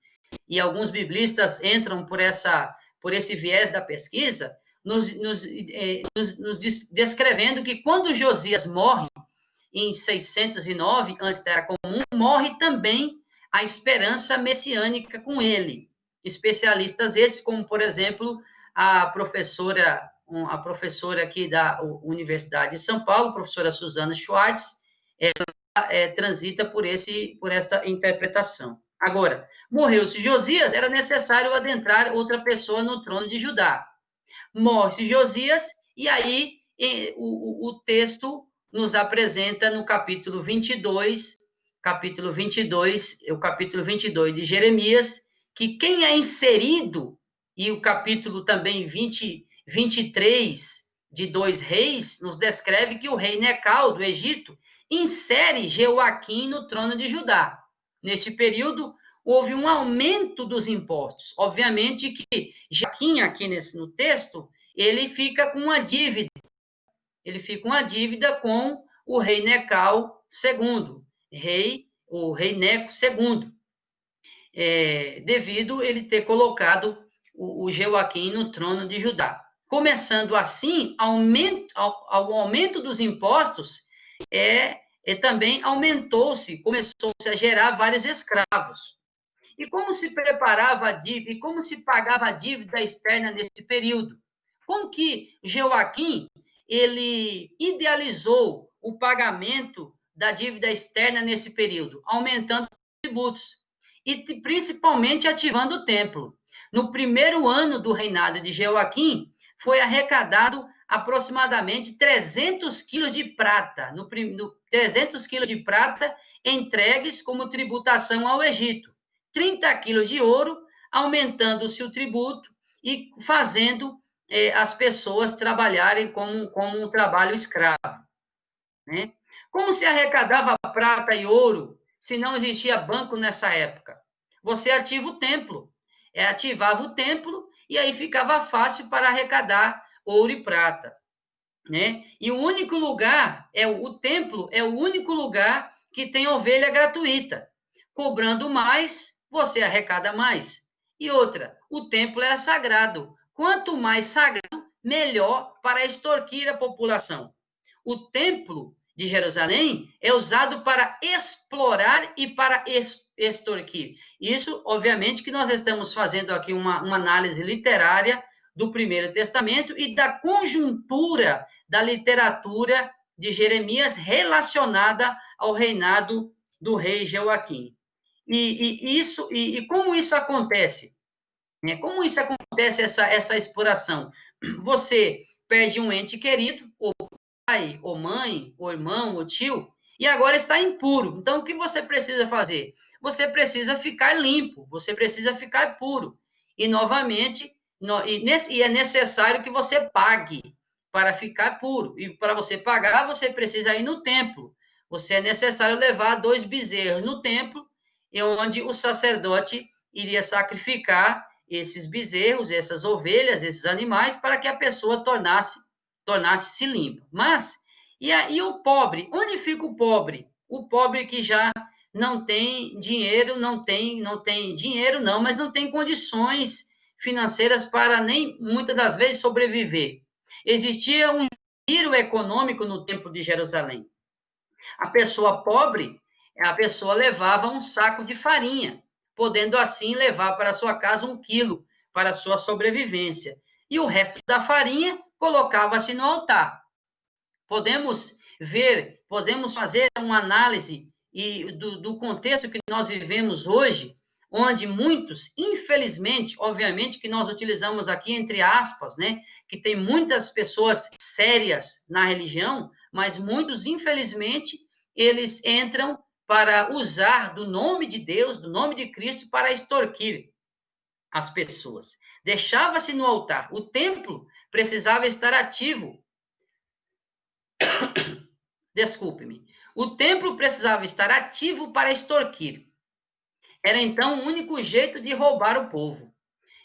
e alguns biblistas entram por esse viés da pesquisa, nos descrevendo que quando Josias morre, em 609, antes da Era Comum, morre também a esperança messiânica com ele. Especialistas esses, como, por exemplo, a professora aqui da Universidade de São Paulo, a professora Suzana Schwartz, ela transita por essa interpretação. Agora, morreu-se Josias, era necessário adentrar outra pessoa no trono de Judá. Morre-se Josias, e aí o texto nos apresenta no capítulo 22, o capítulo 22 de Jeremias, que quem é inserido, e o capítulo também 23 de 2 Reis, nos descreve que o rei Necal, do Egito, insere Jeoaquim no trono de Judá. Neste período, houve um aumento dos impostos. Obviamente que Joaquim, aqui no texto, ele fica com uma dívida. Ele fica com uma dívida com o rei Necal II, o rei Neco II, devido ele ter colocado o Jeoaquim no trono de Judá. Começando assim, ao aumento dos impostos, também começou-se a gerar vários escravos. E como se preparava a dívida, e como se pagava a dívida externa nesse período? Como que Jeoaquim, ele idealizou o pagamento da dívida externa nesse período? Aumentando os tributos e principalmente ativando o templo. No primeiro ano do reinado de Jeoaquim, foi arrecadado aproximadamente 300 quilos de prata, 300 quilos de prata entregues como tributação ao Egito, 30 quilos de ouro, aumentando-se o tributo e fazendo as pessoas trabalharem como um trabalho escravo, né? Como se arrecadava prata e ouro se não existia banco nessa época? Você ativa o templo, ativava o templo e aí ficava fácil para arrecadar ouro e prata, né? E o único lugar, o templo é o único lugar que tem ovelha gratuita. Cobrando mais, você arrecada mais. E outra, o templo era sagrado. Quanto mais sagrado, melhor para extorquir a população. O templo de Jerusalém é usado para explorar e para extorquir. Isso, obviamente, que nós estamos fazendo aqui uma análise literária do Primeiro Testamento e da conjuntura da literatura de Jeremias relacionada ao reinado do rei Jeoaquim. E como isso acontece? Como isso acontece, essa exploração? Você perde um ente querido, ou pai, ou mãe, ou irmão, ou tio, e agora está impuro. Então, o que você precisa fazer? Você precisa ficar limpo, você precisa ficar puro. e novamente, e é necessário que você pague para ficar puro. E para você pagar, você precisa ir no templo. É necessário levar 2 bezerros no templo, onde o sacerdote iria sacrificar esses bezerros, essas ovelhas, esses animais, para que a pessoa tornasse-se limpa. Mas, e o pobre? Onde fica o pobre? O pobre que já não tem dinheiro, não tem dinheiro não, mas não tem condições financeiras para nem, muitas das vezes, sobreviver. Existia um giro econômico no Templo de Jerusalém. A pessoa pobre, a pessoa levava um saco de farinha, podendo assim levar para sua casa 1 quilo para sua sobrevivência. E o resto da farinha colocava-se no altar. Podemos fazer uma análise do contexto que nós vivemos hoje, onde muitos, infelizmente, obviamente que nós utilizamos aqui entre aspas, né, que tem muitas pessoas sérias na religião, mas muitos, infelizmente, eles entram para usar do nome de Deus, do nome de Cristo, para extorquir as pessoas. Deixava-se no altar. O templo precisava estar ativo. Desculpe-me. O templo precisava estar ativo para extorquir. Era então o único jeito de roubar o povo.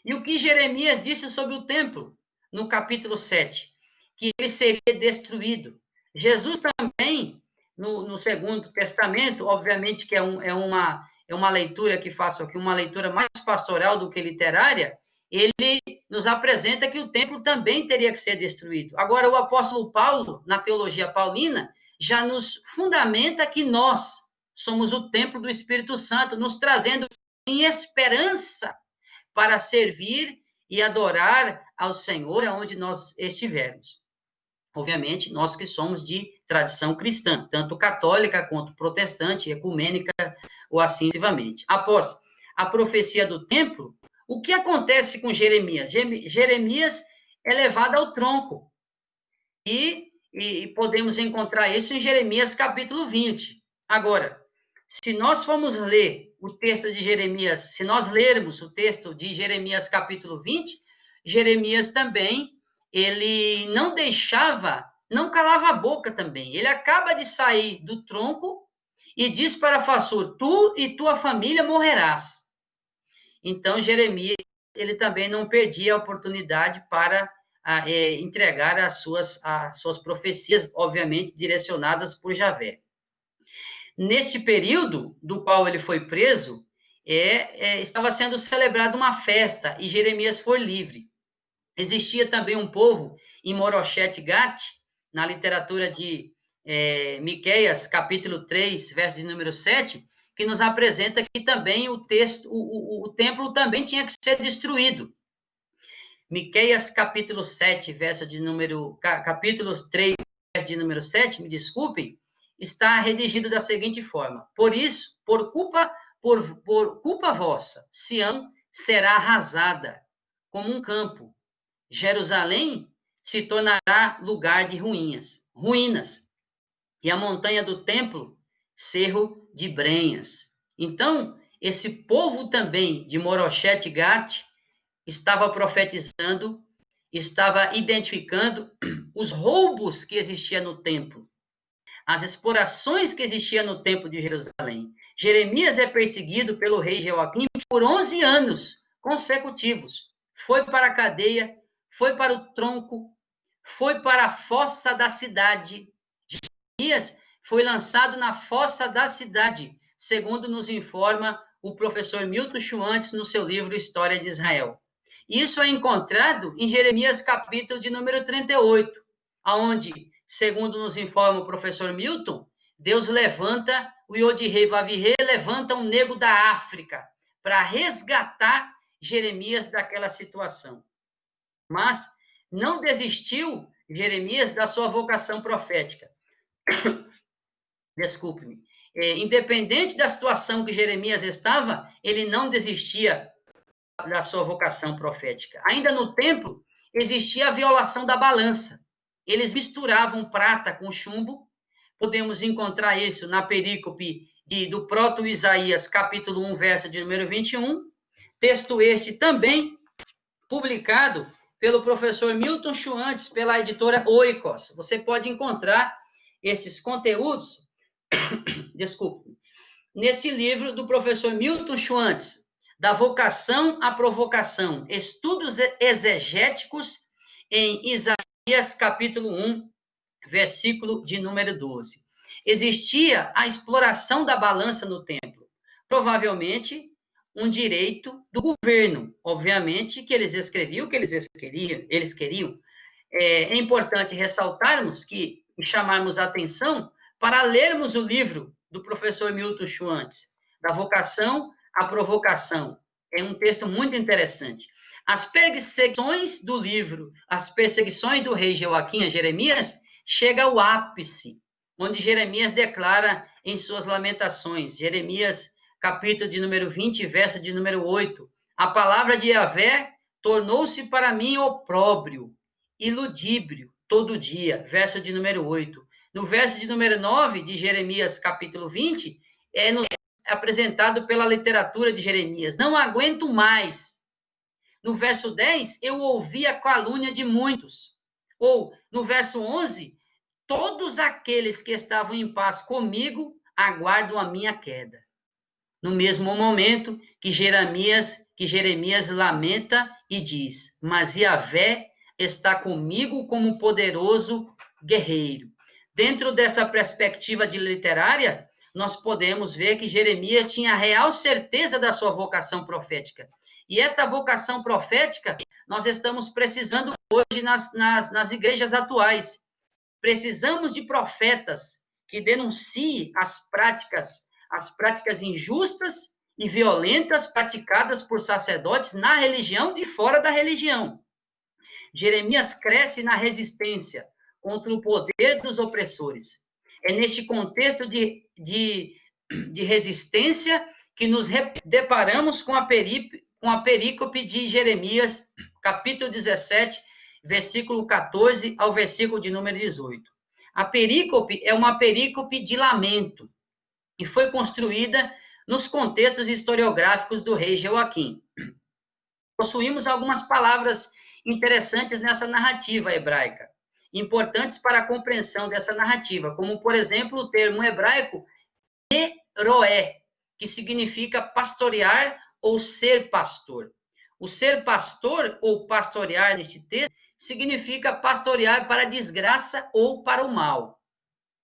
E o que Jeremias disse sobre o templo? No capítulo 7, que ele seria destruído. Jesus também, no Segundo Testamento, obviamente que é uma leitura que faço aqui, uma leitura mais pastoral do que literária, ele nos apresenta que o templo também teria que ser destruído. Agora, o apóstolo Paulo, na teologia paulina, já nos fundamenta que nós somos o templo do Espírito Santo, nos trazendo em esperança para servir e adorar ao Senhor aonde nós estivermos. Obviamente, nós que somos de tradição cristã, tanto católica quanto protestante, ecumênica ou assim sucessivamente. Após a profecia do templo, o que acontece com Jeremias? Jeremias é levado ao tronco. E podemos encontrar isso em Jeremias capítulo 20. Agora, se nós formos ler o texto de Jeremias, se nós lermos o texto de Jeremias capítulo 20, Jeremias também, ele não calava a boca também. Ele acaba de sair do tronco e diz para Fassur, tu e tua família morrerás. Então, Jeremias, ele também não perdia a oportunidade para entregar as suas profecias, obviamente, direcionadas por Javé. Neste período do qual ele foi preso, estava sendo celebrada uma festa e Jeremias foi livre. Existia também um povo em Moroshet Gat, na literatura de Miqueias, capítulo 3, verso de número 7, que nos apresenta que também o templo também tinha que ser destruído. Miqueias, capítulo 7, capítulo 3, verso de número 7, me desculpem, está redigido da seguinte forma: por isso, por culpa vossa, Sião será arrasada como um campo. Jerusalém se tornará lugar de ruínas, e a montanha do templo, cerro de brenhas. Então, esse povo também de Moroshet Gat estava profetizando, estava identificando os roubos que existiam no templo, as explorações que existiam no templo de Jerusalém. Jeremias é perseguido pelo rei Jeoaquim por 11 anos consecutivos. Foi para a cadeia, foi para o tronco, foi para a fossa da cidade. Jeremias foi lançado na fossa da cidade, segundo nos informa o professor Milton Schwantz no seu livro História de Israel. Isso é encontrado em Jeremias capítulo de número 38, onde, segundo nos informa o professor Milton, Deus levanta, o Yod-Heh Vav-Heh levanta um nego da África para resgatar Jeremias daquela situação. Mas não desistiu Jeremias da sua vocação profética. Desculpe-me. Independente da situação que Jeremias estava, ele não desistia da sua vocação profética. Ainda no templo, existia a violação da balança. Eles misturavam prata com chumbo. Podemos encontrar isso na perícope do proto-Isaías, capítulo 1, verso de número 21. Texto este também publicado pelo professor Milton Schwantz, pela editora Oikos. Você pode encontrar esses conteúdos, desculpe, nesse livro do professor Milton Schwantz, Da Vocação à Provocação, Estudos Exegéticos em Isaías, capítulo 1, versículo de número 12. Existia a exploração da balança no templo, provavelmente um direito do governo, obviamente que eles escreviam o que eles queriam. É importante ressaltarmos que, e chamarmos a atenção para lermos o livro do professor Milton Schwantz, Da Vocação à Provocação. É um texto muito interessante. As perseguições do livro, as perseguições do rei Jeoaquim a Jeremias, chega ao ápice, onde Jeremias declara em suas lamentações, Jeremias, capítulo de número 20, verso de número 8, a palavra de Yahvé tornou-se para mim opróbrio e ludíbrio todo dia, verso de número 8. No verso de número 9 de Jeremias, capítulo 20, é apresentado pela literatura de Jeremias, não aguento mais. No verso 10, eu ouvi a calúnia de muitos. Ou, no verso 11, todos aqueles que estavam em paz comigo aguardam a minha queda. No mesmo momento que Jeremias lamenta e diz, mas Yahvé está comigo como poderoso guerreiro. Dentro dessa perspectiva literária, nós podemos ver que Jeremias tinha real certeza da sua vocação profética. E esta vocação profética, nós estamos precisando hoje nas igrejas atuais. Precisamos de profetas que denunciem as práticas injustas e violentas praticadas por sacerdotes na religião e fora da religião. Jeremias cresce na resistência contra o poder dos opressores. É neste contexto de resistência que nos deparamos com a perícope de Jeremias, capítulo 17, versículo 14 ao versículo de número 18. A perícope é uma perícope de lamento e foi construída nos contextos historiográficos do rei Jeoaquim. Possuímos algumas palavras interessantes nessa narrativa hebraica, importantes para a compreensão dessa narrativa, como, por exemplo, o termo hebraico meroé, que significa pastorear ou ser pastor. O ser pastor ou pastorear neste texto significa pastorear para a desgraça ou para o mal.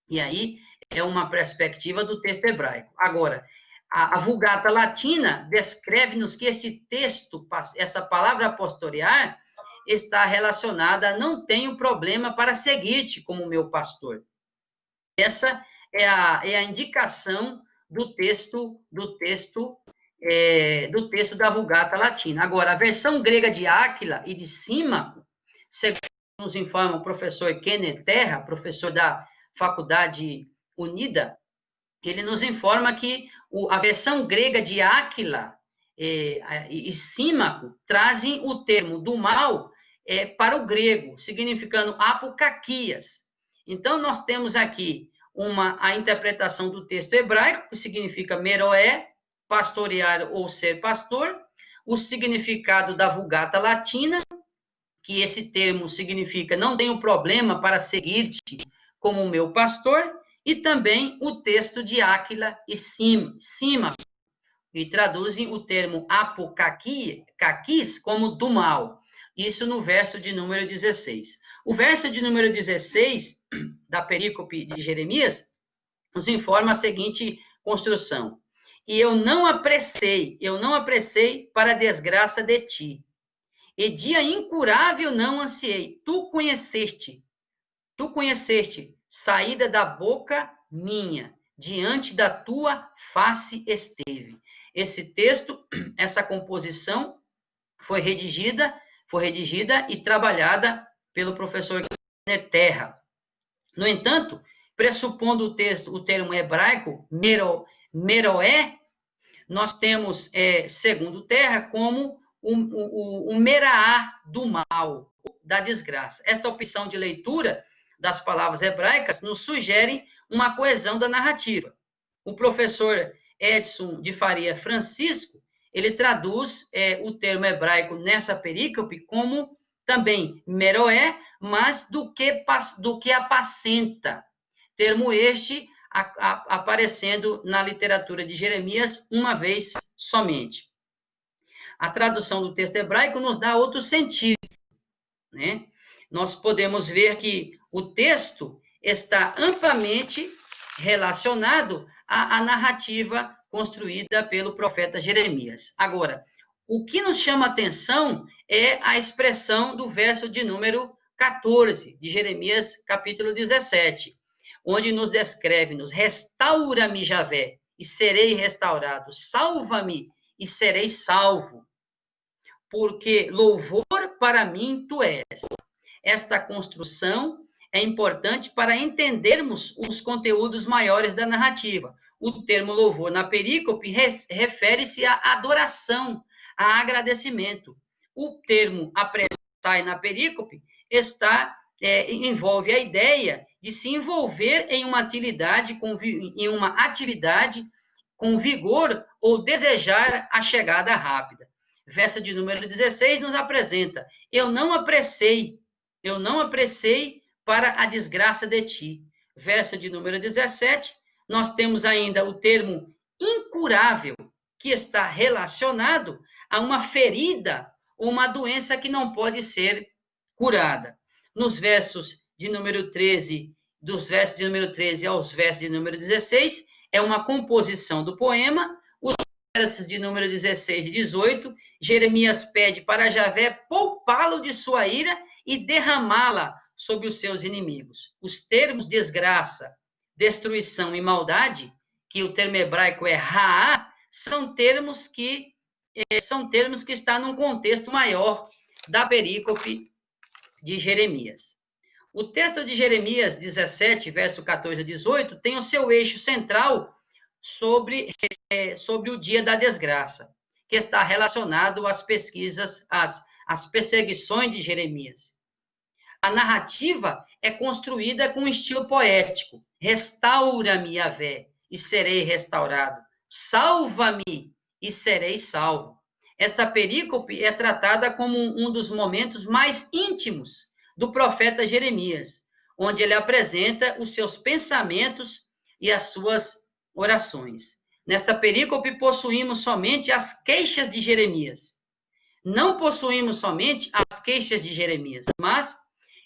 E aí é uma perspectiva do texto hebraico. Agora, a Vulgata Latina descreve-nos que este texto, essa palavra pastorear, está relacionada a não tenho problema para seguir-te como meu pastor. Essa é a indicação do texto da Vulgata Latina. Agora, a versão grega de Áquila e de Símaco, segundo nos informa o professor Kenneth Terra, professor da Faculdade Unida, ele nos informa que a versão grega de Áquila e Símaco trazem o termo do mal para o grego, significando apocaquias. Então, nós temos aqui a interpretação do texto hebraico, que significa meroé, pastorear ou ser pastor, o significado da Vulgata Latina, que esse termo significa não tenho problema para seguir-te como meu pastor, e também o texto de Áquila e Símaco, e traduzem o termo apocaquis como do mal. Isso no verso de número 16. O verso de número 16 da perícope de Jeremias nos informa a seguinte construção. E eu não apressei para a desgraça de ti. E dia incurável não ansiei. Tu conheceste, saída da boca minha, diante da tua face esteve. Esse texto, essa composição foi redigida e trabalhada pelo professor Terra. No entanto, pressupondo o termo hebraico meroé, nós temos, segundo Terra, como o meraá do mal, da desgraça. Esta opção de leitura das palavras hebraicas nos sugere uma coesão da narrativa. O professor Edson de Faria Francisco, ele traduz o termo hebraico nessa perícope como também meroé, mas do que apacenta. Termo este aparecendo na literatura de Jeremias uma vez somente. A tradução do texto hebraico nos dá outro sentido, né? Nós podemos ver que o texto está amplamente relacionado à narrativa construída pelo profeta Jeremias. Agora, o que nos chama a atenção é a expressão do verso de número 14, de Jeremias, capítulo 17, onde nos descreve-nos: restaura-me, Javé, e serei restaurado, salva-me, e serei salvo, porque louvor para mim tu és. Esta construção é importante para entendermos os conteúdos maiores da narrativa. O termo louvor na perícope refere-se à adoração, a agradecimento. O termo apressai na perícope envolve a ideia de se envolver em uma atividade com vigor ou desejar a chegada rápida. Verso de número 16 nos apresenta: eu não apressei para a desgraça de ti. Verso de número 17, nós temos ainda o termo incurável, que está relacionado a uma ferida ou uma doença que não pode ser curada. Nos versos de número 13, dos versos de número 13 aos versos de número 16, é uma composição do poema. Os versos de número 16 e 18, Jeremias pede para Javé poupá-lo de sua ira e derramá-la sobre os seus inimigos. Os termos desgraça, destruição e maldade, que o termo hebraico é ra'á, são termos que estão num contexto maior da perícope de Jeremias. O texto de Jeremias 17, verso 14 a 18, tem o seu eixo central sobre o dia da desgraça, que está relacionado às pesquisas, às perseguições de Jeremias. A narrativa é construída com um estilo poético. Restaura-me, Yahvé, e serei restaurado. Salva-me, e serei salvo. Esta perícope é tratada como um dos momentos mais íntimos do profeta Jeremias, onde ele apresenta os seus pensamentos e as suas orações. Nesta perícope possuímos somente as queixas de Jeremias. Não possuímos somente as queixas de Jeremias, mas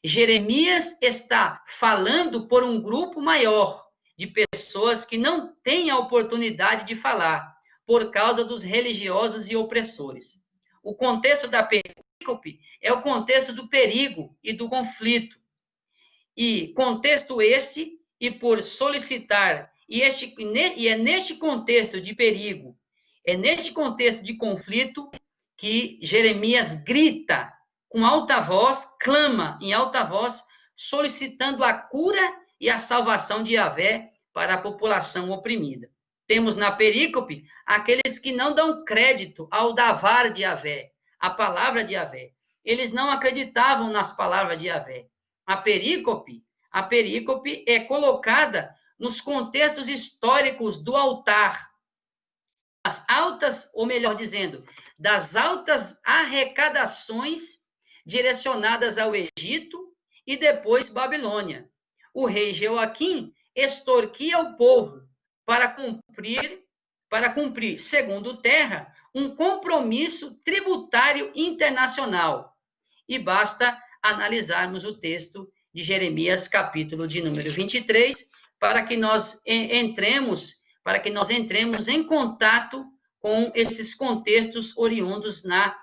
Jeremias está falando por um grupo maior de pessoas que não têm a oportunidade de falar por causa dos religiosos e opressores. O contexto da perícope é o contexto do perigo e do conflito. E contexto este, e por solicitar, e é neste contexto de perigo, é neste contexto de conflito que Jeremias grita com alta voz, clama em alta voz, solicitando a cura e a salvação de Yahvé para a população oprimida. Temos na perícope aqueles que não dão crédito ao davar de Yahvé, a palavra de Yahvé. Eles não acreditavam nas palavras de Yahvé. A perícope é colocada nos contextos históricos do altar, as altas, ou melhor dizendo, das altas arrecadações direcionadas ao Egito e depois Babilônia. O rei Jeoaquim extorquia o povo para cumprir, segundo Terra, um compromisso tributário internacional. E basta analisarmos o texto de Jeremias, capítulo de número 23, para que nós entremos em contato com esses contextos oriundos na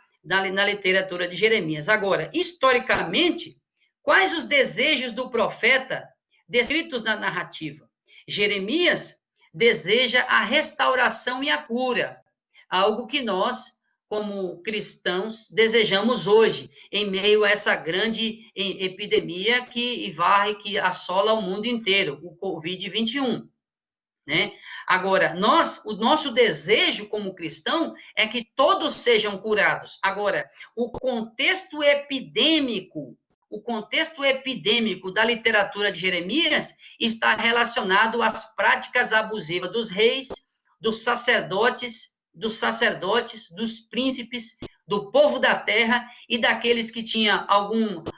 literatura de Jeremias. Agora, historicamente, quais os desejos do profeta descritos na narrativa? Jeremias deseja a restauração e a cura, algo que nós, como cristãos, desejamos hoje, em meio a essa grande epidemia que assola o mundo inteiro, o Covid-21, né? Agora, o nosso desejo como cristão é que todos sejam curados. Agora, o contexto epidêmico da literatura de Jeremias está relacionado às práticas abusivas dos reis, dos sacerdotes, dos sacerdotes, dos príncipes, do povo da terra e daqueles que tinham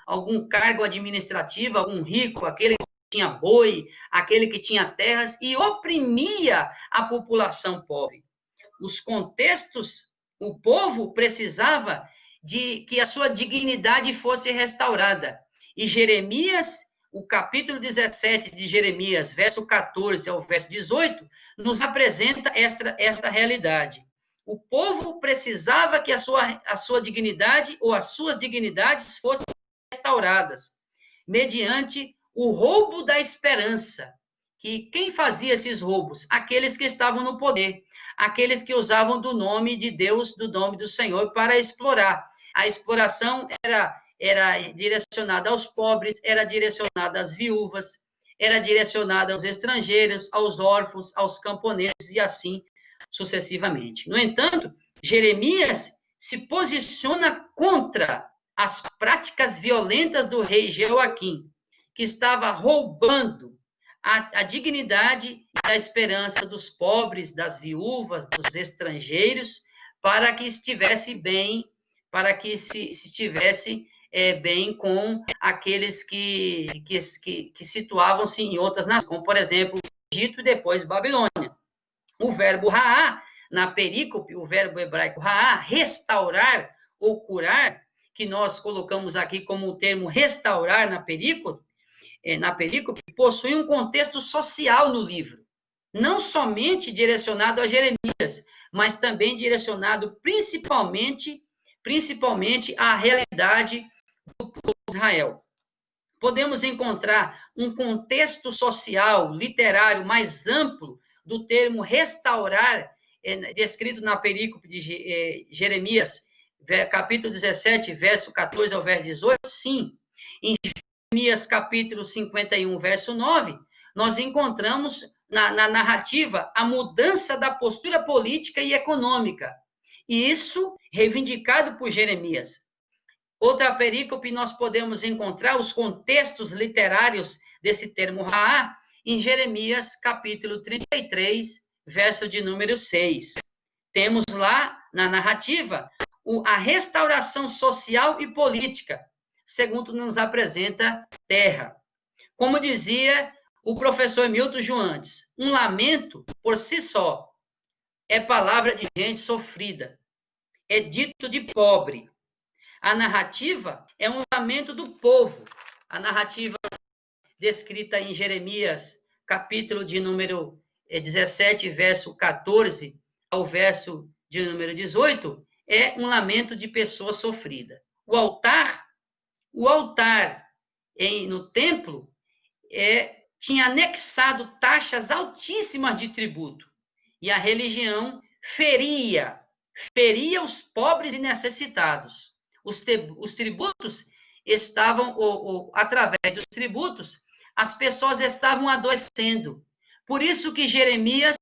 algum cargo administrativo, algum rico, aquele que tinha boi, aquele que tinha terras, e oprimia a população pobre. Os contextos, o povo precisava de que a sua dignidade fosse restaurada. E Jeremias, o capítulo 17 de Jeremias, verso 14 ao verso 18, nos apresenta esta realidade. O povo precisava que a sua dignidade ou as suas dignidades fossem restauradas, mediante o roubo da esperança. Que quem fazia esses roubos? Aqueles que estavam no poder, aqueles que usavam do nome de Deus, do nome do Senhor, para explorar. A exploração era direcionada aos pobres, era direcionada às viúvas, era direcionada aos estrangeiros, aos órfãos, aos camponeses e assim sucessivamente. No entanto, Jeremias se posiciona contra as práticas violentas do rei Jeoaquim, que estava roubando a dignidade e a esperança dos pobres, das viúvas, dos estrangeiros, para que estivesse bem, para que se estivesse bem com aqueles que situavam-se em outras nações, como, por exemplo, Egito e depois Babilônia. O verbo ra'á, na perícope, o verbo hebraico ra'á, restaurar ou curar, que nós colocamos aqui como o termo restaurar na perícope, possui um contexto social no livro, não somente direcionado a Jeremias, mas também direcionado principalmente à realidade do povo de Israel. Podemos encontrar um contexto social, literário mais amplo do termo restaurar, descrito na perícope de Jeremias, capítulo 17, verso 14 ao verso 18? Sim. Em Jeremias, capítulo 51, verso 9, nós encontramos na narrativa a mudança da postura política e econômica. E isso reivindicado por Jeremias. Outra perícope, nós podemos encontrar os contextos literários desse termo ra'á em Jeremias, capítulo 33, verso de número 6. Temos lá, na narrativa, a restauração social e política, segundo nos apresenta Terra. Como dizia o professor Milton Joantes, um lamento, por si só, é palavra de gente sofrida, é dito de pobre. A narrativa é um lamento do povo. A narrativa descrita em Jeremias, capítulo de número 17, verso 14 ao verso de número 18, é um lamento de pessoa sofrida. O altar no templo tinha anexado taxas altíssimas de tributo. E a religião feria os pobres e necessitados. Os tributos estavam, através dos tributos, as pessoas estavam adoecendo. Por isso que Jeremias,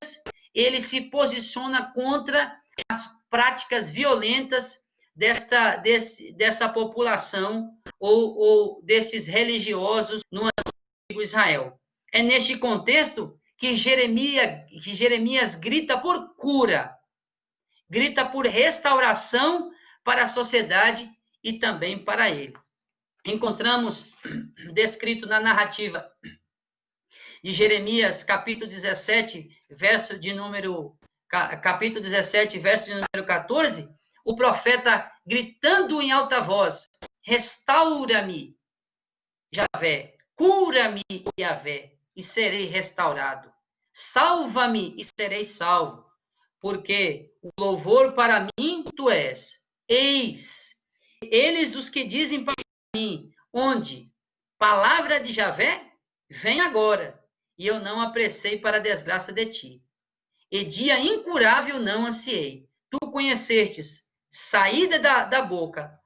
ele se posiciona contra as práticas violentas dessa população ou desses religiosos no antigo Israel. É neste contexto que Jeremias grita por cura, grita por restauração para a sociedade e também para ele. Encontramos descrito na narrativa de Jeremias, capítulo 17, verso de número 14, o profeta gritando em alta voz: restaura-me, Javé, cura-me, Javé, e serei restaurado. Salva-me e serei salvo, porque o louvor para mim tu és. Eis, eles os que dizem para mim, onde? Palavra de Javé? Vem agora, e eu não apressei para a desgraça de ti. E dia incurável não ansiei. Tu conhecestes saída da boca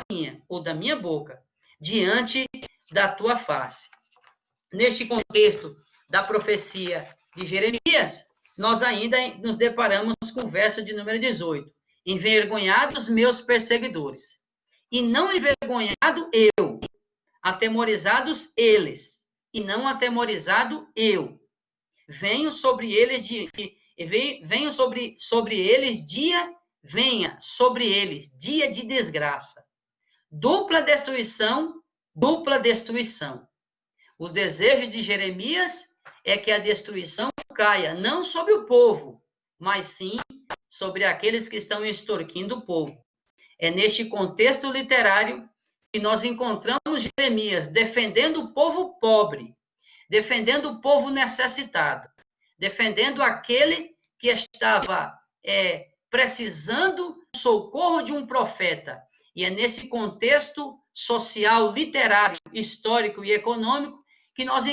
minha, ou da minha boca, diante da tua face. Neste contexto da profecia de Jeremias, nós ainda nos deparamos com o verso de número 18. Envergonhados meus perseguidores, e não envergonhado eu, atemorizados eles, e não atemorizado eu. Venho sobre eles E venha sobre eles dia de desgraça. Dupla destruição, dupla destruição. O desejo de Jeremias é que a destruição caia não sobre o povo, mas sim sobre aqueles que estão extorquindo o povo. É neste contexto literário que nós encontramos Jeremias defendendo o povo pobre, defendendo o povo necessitado, defendendo aquele que estava precisando do socorro de um profeta. E é nesse contexto social, literário, histórico e econômico que nós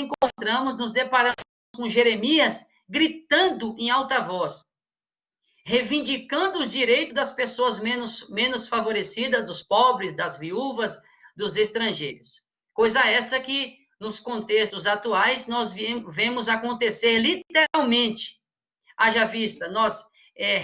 nos deparamos com Jeremias gritando em alta voz, reivindicando os direitos das pessoas menos favorecidas, dos pobres, das viúvas, dos estrangeiros. Coisa esta que, nos contextos atuais, nós vemos acontecer literalmente. Haja vista, nós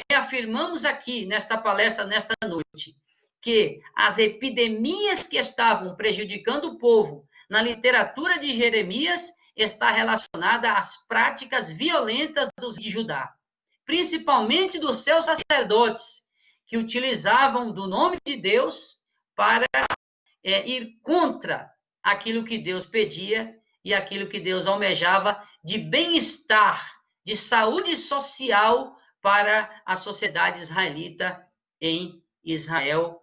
reafirmamos aqui, nesta palestra, nesta noite, que as epidemias que estavam prejudicando o povo na literatura de Jeremias está relacionada às práticas violentas de Judá, principalmente dos seus sacerdotes, que utilizavam do nome de Deus para ir contra aquilo que Deus pedia e aquilo que Deus almejava de bem-estar, de saúde social para a sociedade israelita em Israel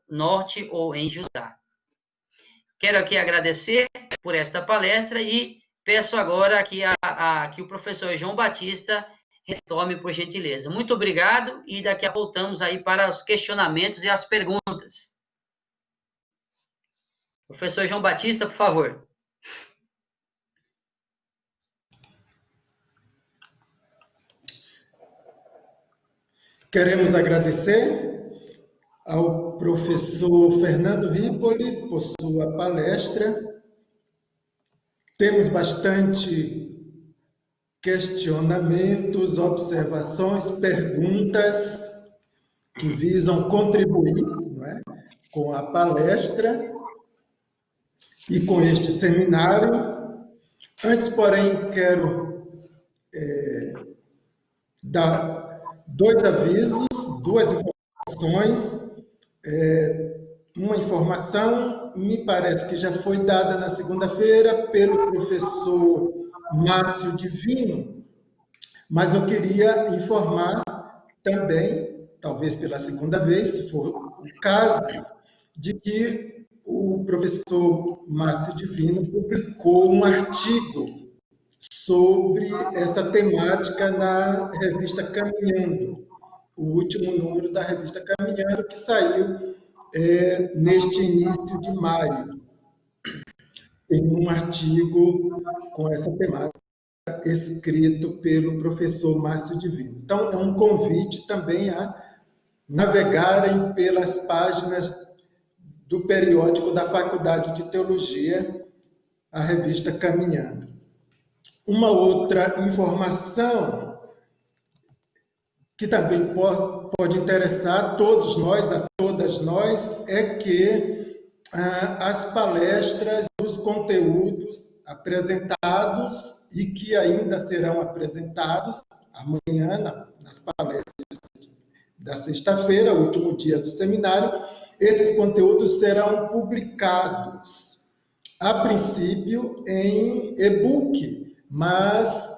Norte ou em Judá. Quero aqui agradecer por esta palestra e peço agora que o professor João Batista retome, por gentileza. Muito obrigado e daqui a pouco voltamos aí para os questionamentos e as perguntas. Professor João Batista, por favor. Queremos agradecer ao professor Fernando Ripoli por sua palestra. Temos bastante questionamentos, observações, perguntas que visam contribuir, não é, com a palestra e com este seminário. Antes, porém, quero dar dois avisos, duas informações. Uma informação, me parece que já foi dada na segunda-feira pelo professor Márcio Divino, mas eu queria informar também, talvez pela segunda vez, se for o caso, de que o professor Márcio Divino publicou um artigo sobre essa temática na revista Caminhando, o último número da revista Caminhando, que saiu neste início de maio. Tem um artigo com essa temática escrito pelo professor Márcio Divino. Então, é um convite também a navegarem pelas páginas do periódico da Faculdade de Teologia, a revista Caminhando. Uma outra informação que também pode interessar a todos nós, a todas nós, é que as palestras, os conteúdos apresentados e que ainda serão apresentados amanhã nas palestras da sexta-feira, o último dia do seminário, esses conteúdos serão publicados, a princípio, em e-book, mas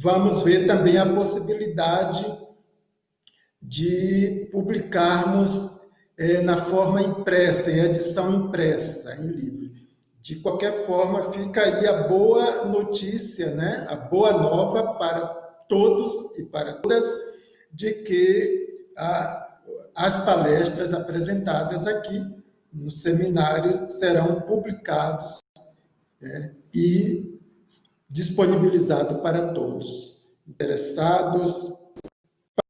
vamos ver também a possibilidade de publicarmos na forma impressa, em edição impressa, em livro. De qualquer forma, fica aí a boa notícia, né? A boa nova para todos e para todas, de que as palestras apresentadas aqui no seminário serão publicados e disponibilizado para todos, interessados,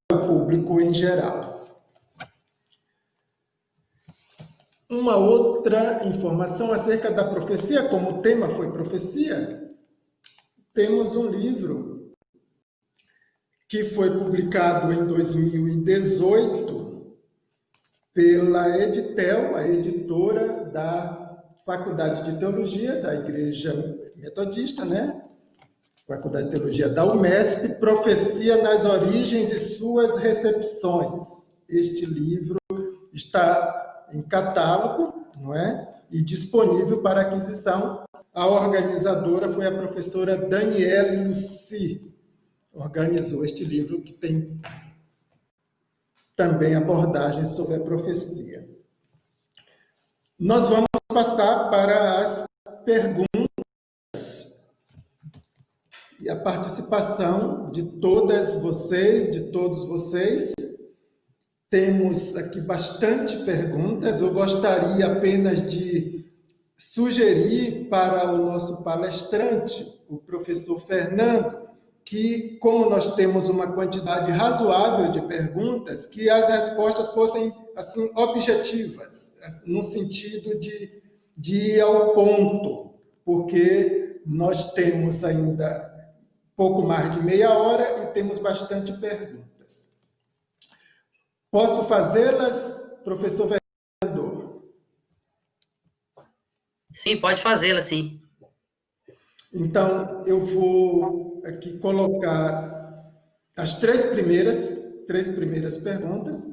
para o público em geral. Uma outra informação acerca da profecia, como o tema foi profecia, temos um livro que foi publicado em 2018 pela Editel, a editora da Faculdade de Teologia da Igreja Metodista, né? Faculdade de Teologia da UMESP, Profecia nas Origens e Suas Recepções. Este livro está em catálogo, não é? E disponível para aquisição. A organizadora foi a professora Daniele Luci, organizou este livro, que tem também abordagens sobre a profecia. Nós vamos passar para as perguntas e a participação de todas vocês, de todos vocês. Temos aqui bastante perguntas. Eu gostaria apenas de sugerir para o nosso palestrante, o professor Fernando, que, como nós temos uma quantidade razoável de perguntas, que as respostas fossem assim objetivas, no sentido de ir ao ponto, porque nós temos ainda pouco mais de meia hora e temos bastante perguntas. Posso fazê-las, professor Fernando? Sim, pode fazê-la, sim. Então, eu vou aqui colocar as três primeiras perguntas,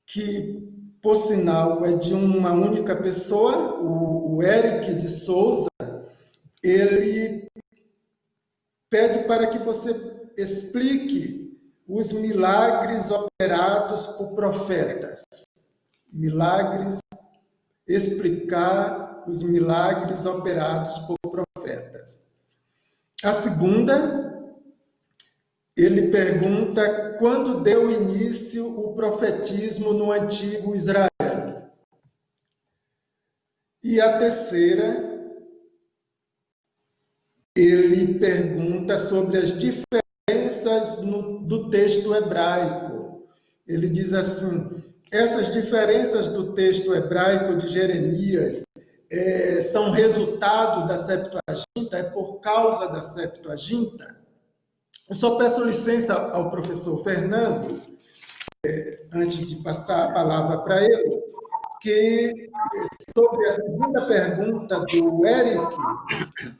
que, por sinal, é de uma única pessoa, o Eric de Souza. Ele pede para que você explique os milagres operados por profetas. Explicar os milagres operados por profetas. A segunda, ele pergunta quando deu início o profetismo no antigo Israel. E a terceira, ele pergunta sobre as diferenças do texto hebraico. Ele diz assim: essas diferenças do texto hebraico de Jeremias são resultado da Septuaginta, é por causa da Septuaginta? Eu só peço licença ao professor Fernando, antes de passar a palavra para ele, que sobre a segunda pergunta do Eric,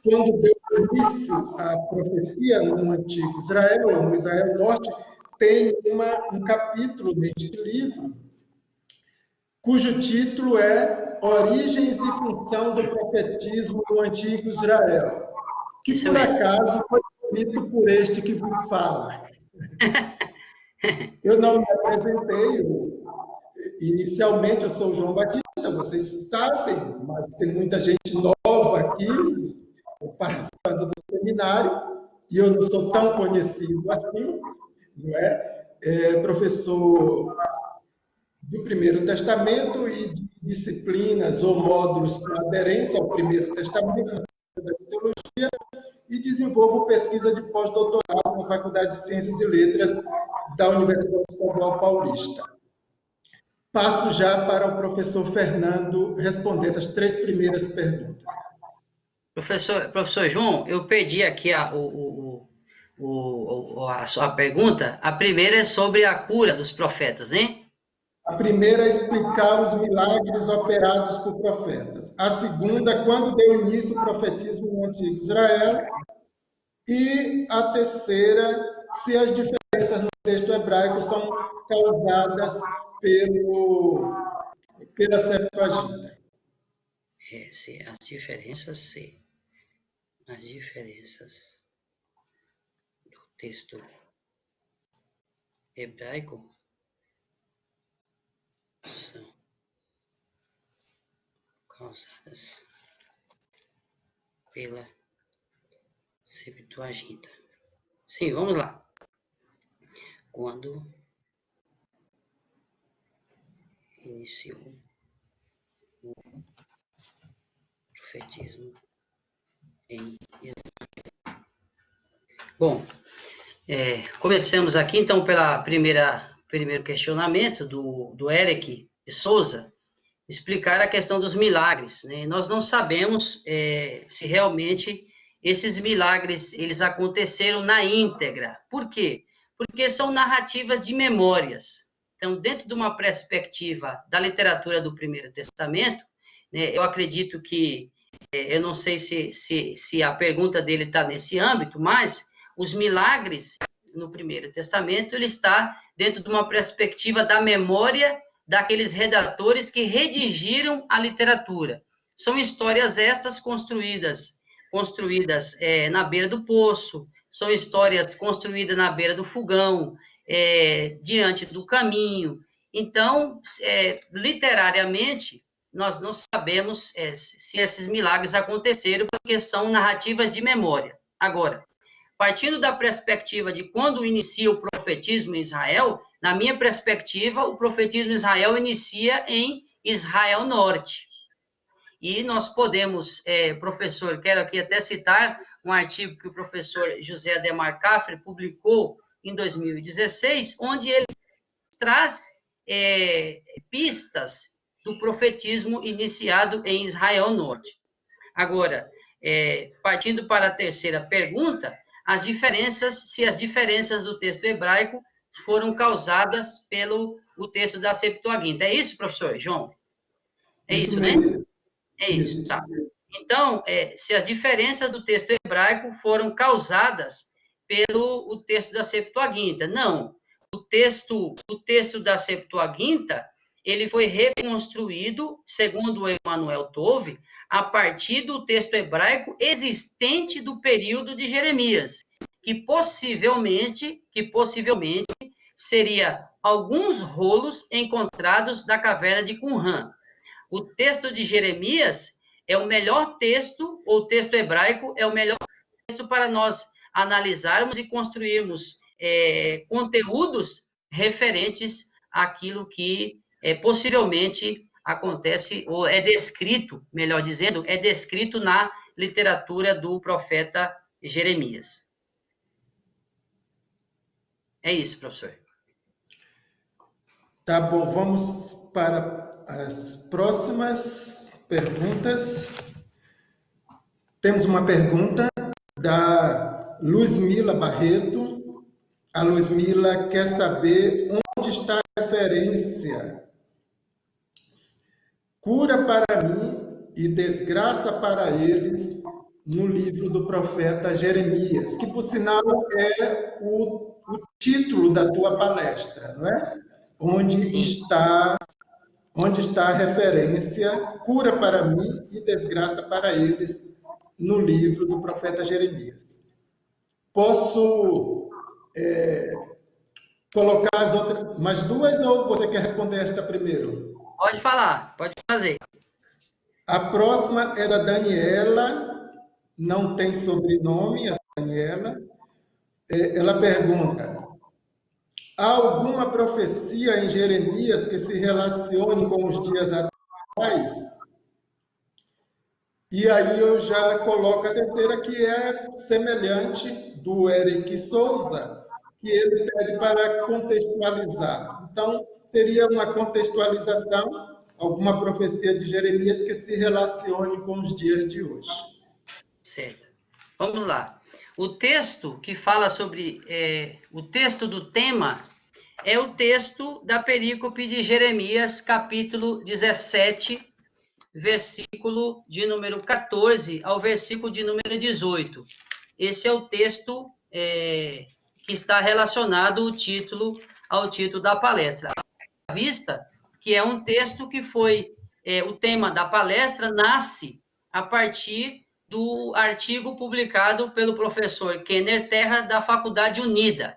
quando deu início à profecia no antigo Israel, no Israel Norte, tem um capítulo neste livro, cujo título é Origens e Função do Profetismo no Antigo Israel, que por acaso foi escrito por este que vos fala. Eu não me apresentei, inicialmente eu sou o João Batista, vocês sabem, mas tem muita gente nova aqui, participando do seminário, e eu não sou tão conhecido assim, não é? Professor do Primeiro Testamento e de disciplinas ou módulos com aderência ao Primeiro Testamento na Faculdade de Teologia, e desenvolvo pesquisa de pós-doutorado na Faculdade de Ciências e Letras da Universidade Estadual Paulista. Passo já para o professor Fernando responder essas três primeiras perguntas. Professor João, eu perdi aqui a sua pergunta. A primeira é sobre a cura dos profetas, né? A primeira é explicar os milagres operados por profetas. A segunda, quando deu início o profetismo no Antigo Israel. E a terceira, se as diferenças no texto hebraico são causadas pela Septuaginta. As diferenças do texto hebraico são causadas pela Septuaginta. Sim, vamos lá. Quando iniciou o profetismo em Israel. Bom, começamos aqui então pela primeiro questionamento do Eric de Souza, explicar a questão dos milagres, né? Nós não sabemos se realmente esses milagres eles aconteceram na íntegra. Por quê? Porque são narrativas de memórias. Então, dentro de uma perspectiva da literatura do Primeiro Testamento, né, eu acredito que eu não sei se a pergunta dele está nesse âmbito, mas os milagres no Primeiro Testamento, ele está dentro de uma perspectiva da memória daqueles redatores que redigiram a literatura. São histórias estas construídas na beira do poço, são histórias construídas na beira do fogão, diante do caminho. Então, literariamente, nós não sabemos se esses milagres aconteceram, porque são narrativas de memória. Agora, partindo da perspectiva de quando inicia o profetismo em Israel, na minha perspectiva, o profetismo em Israel inicia em Israel Norte. E nós podemos, professor, quero aqui até citar um artigo que o professor José Ademar Cafre publicou em 2016, onde ele traz pistas do profetismo iniciado em Israel Norte. Agora, partindo para a terceira pergunta, se as diferenças do texto hebraico foram causadas pelo o texto da Septuaginta. É isso, professor João? É isso, né? É isso, tá. Então, se as diferenças do texto hebraico foram causadas pelo o texto da Septuaginta. Não. O texto da Septuaginta, ele foi reconstruído, segundo o Emanuel Tove, a partir do texto hebraico existente do período de Jeremias, que possivelmente seria alguns rolos encontrados na caverna de Qumran. O texto de Jeremias é o melhor texto, ou o texto hebraico é o melhor texto para nós analisarmos e construirmos conteúdos referentes àquilo que possivelmente acontece, ou é descrito, melhor dizendo, é descrito na literatura do profeta Jeremias. É isso, professor. Tá bom, vamos para as próximas perguntas. Temos uma pergunta da Luzmila Barreto. A Luzmila quer saber onde está a referência cura para mim e desgraça para eles no livro do profeta Jeremias, que por sinal é o título da tua palestra, não é? Onde está a referência cura para mim e desgraça para eles no livro do profeta Jeremias. Posso colocar as outras, mais duas, ou você quer responder esta primeiro? Pode falar, pode fazer. A próxima é da Daniela, não tem sobrenome, a Daniela. Ela pergunta: há alguma profecia em Jeremias que se relacione com os dias atuais? E aí eu já coloco a terceira, que é semelhante, do Eric Souza, que ele pede para contextualizar. Então, seria uma contextualização, alguma profecia de Jeremias que se relacione com os dias de hoje. Certo. Vamos lá. O texto que fala sobre... o texto do tema é o texto da perícope de Jeremias, capítulo 17, versículo de número 14 ao versículo de número 18. Esse é o texto que está relacionado ao título da palestra. À vista que é um texto que foi... o tema da palestra nasce a partir do artigo publicado pelo professor Kenner Terra, da Faculdade Unida.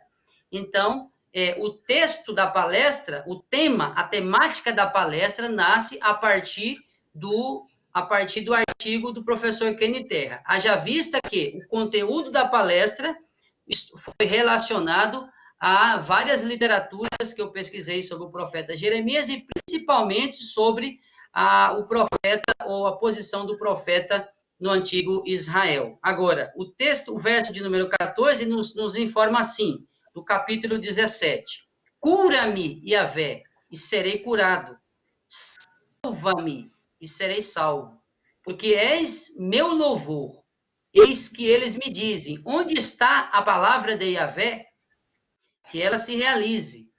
Então, o texto da palestra, o tema, a temática da palestra nasce a partir do artigo do professor Kenner Terra. Haja vista que o conteúdo da palestra foi relacionado a várias literaturas que eu pesquisei sobre o profeta Jeremias e principalmente sobre o profeta, ou a posição do profeta no antigo Israel. Agora, o verso de número 14 nos informa assim, do capítulo 17: cura-me, Yahvé, e serei curado. Salva-me, e serei salvo. Porque és meu louvor. Eis que eles me dizem: onde está a palavra de Yahvé? Que ela se realize.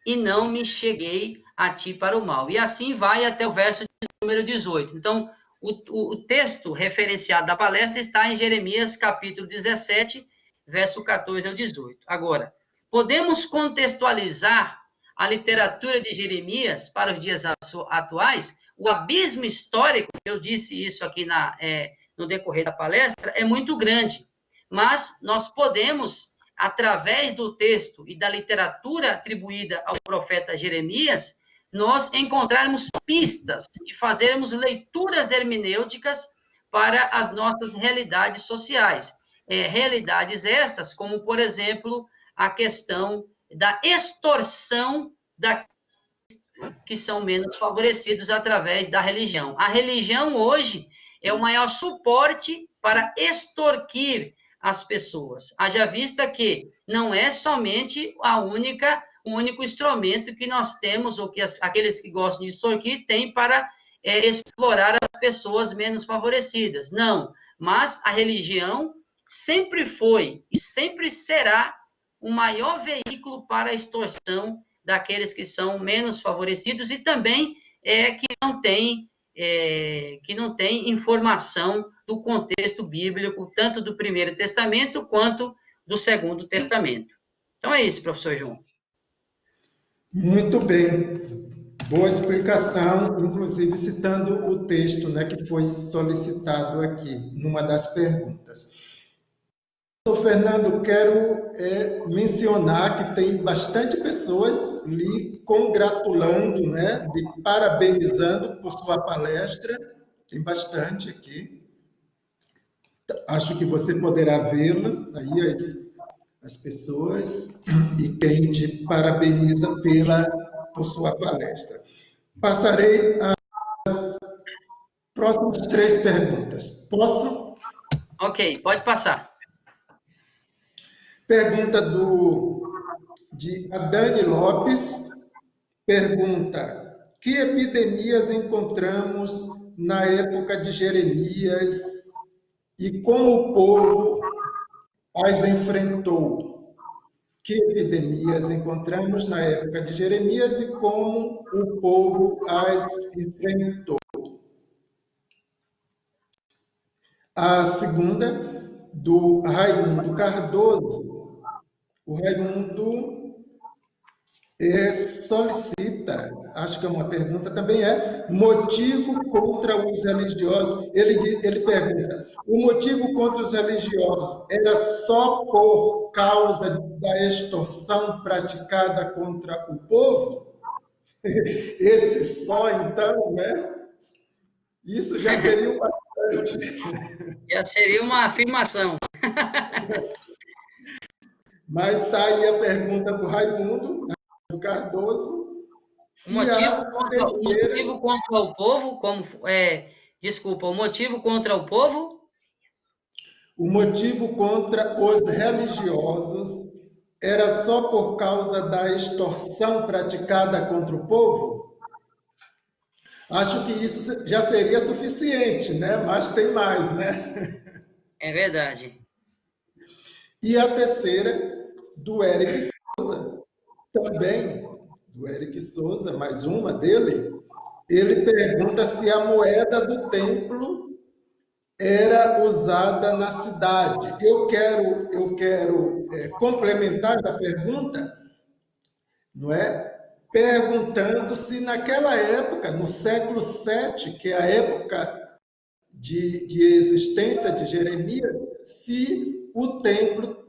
E não me cheguei a ti para o mal. E assim vai até o verso de número 18. Então, O texto referenciado da palestra está em Jeremias, capítulo 17, verso 14 ao 18. Agora, podemos contextualizar a literatura de Jeremias para os dias atuais? O abismo histórico, eu disse isso aqui no decorrer da palestra, é muito grande, mas nós podemos, através do texto e da literatura atribuída ao profeta Jeremias, nós encontrarmos pistas e fazermos leituras hermenêuticas para as nossas realidades sociais. Realidades estas, como, por exemplo, a questão da extorsão daqueles que são menos favorecidos através da religião. A religião, hoje, é o maior suporte para extorquir as pessoas. Haja vista que não é somente o único instrumento que nós temos, ou que aqueles que gostam de extorquir têm para explorar as pessoas menos favorecidas. Não, mas a religião sempre foi e sempre será o maior veículo para a extorsão daqueles que são menos favorecidos e também que não tem informação do contexto bíblico, tanto do Primeiro Testamento quanto do Segundo Testamento. Então é isso, professor João. Muito bem. Boa explicação, inclusive citando o texto, né, que foi solicitado aqui, numa das perguntas. Professor Fernando, quero mencionar que tem bastante pessoas lhe congratulando, né, lhe parabenizando por sua palestra. Tem bastante aqui. Acho que você poderá vê-las, aí as pessoas, e quem te parabeniza por sua palestra. Passarei às próximas 3 perguntas. Posso? Ok, pode passar. Pergunta de Adane Lopes. Pergunta: que epidemias encontramos na época de Jeremias e como o povo as enfrentou? Que epidemias encontramos na época de Jeremias e como o povo as enfrentou? A segunda, do Raimundo Cardoso. O Raimundo solicita, acho que é uma pergunta também, motivo contra os religiosos. Ele pergunta: o motivo contra os religiosos era só por causa da extorsão praticada contra o povo? Esse só, então, né? Isso já seria um bastante. Já seria uma afirmação. Mas está aí a pergunta do Raimundo Cardoso. O motivo contra o povo, desculpa, o motivo contra o povo? O motivo contra os religiosos era só por causa da extorsão praticada contra o povo? Acho que isso já seria suficiente, né? Mas tem mais, né? É verdade. E a terceira, do Eric Souza, também, do Eric Souza, mais uma dele, ele pergunta se a moeda do templo era usada na cidade. Eu quero complementar a pergunta, não é? Perguntando se naquela época, no século VII, que é a época de existência de Jeremias, se o templo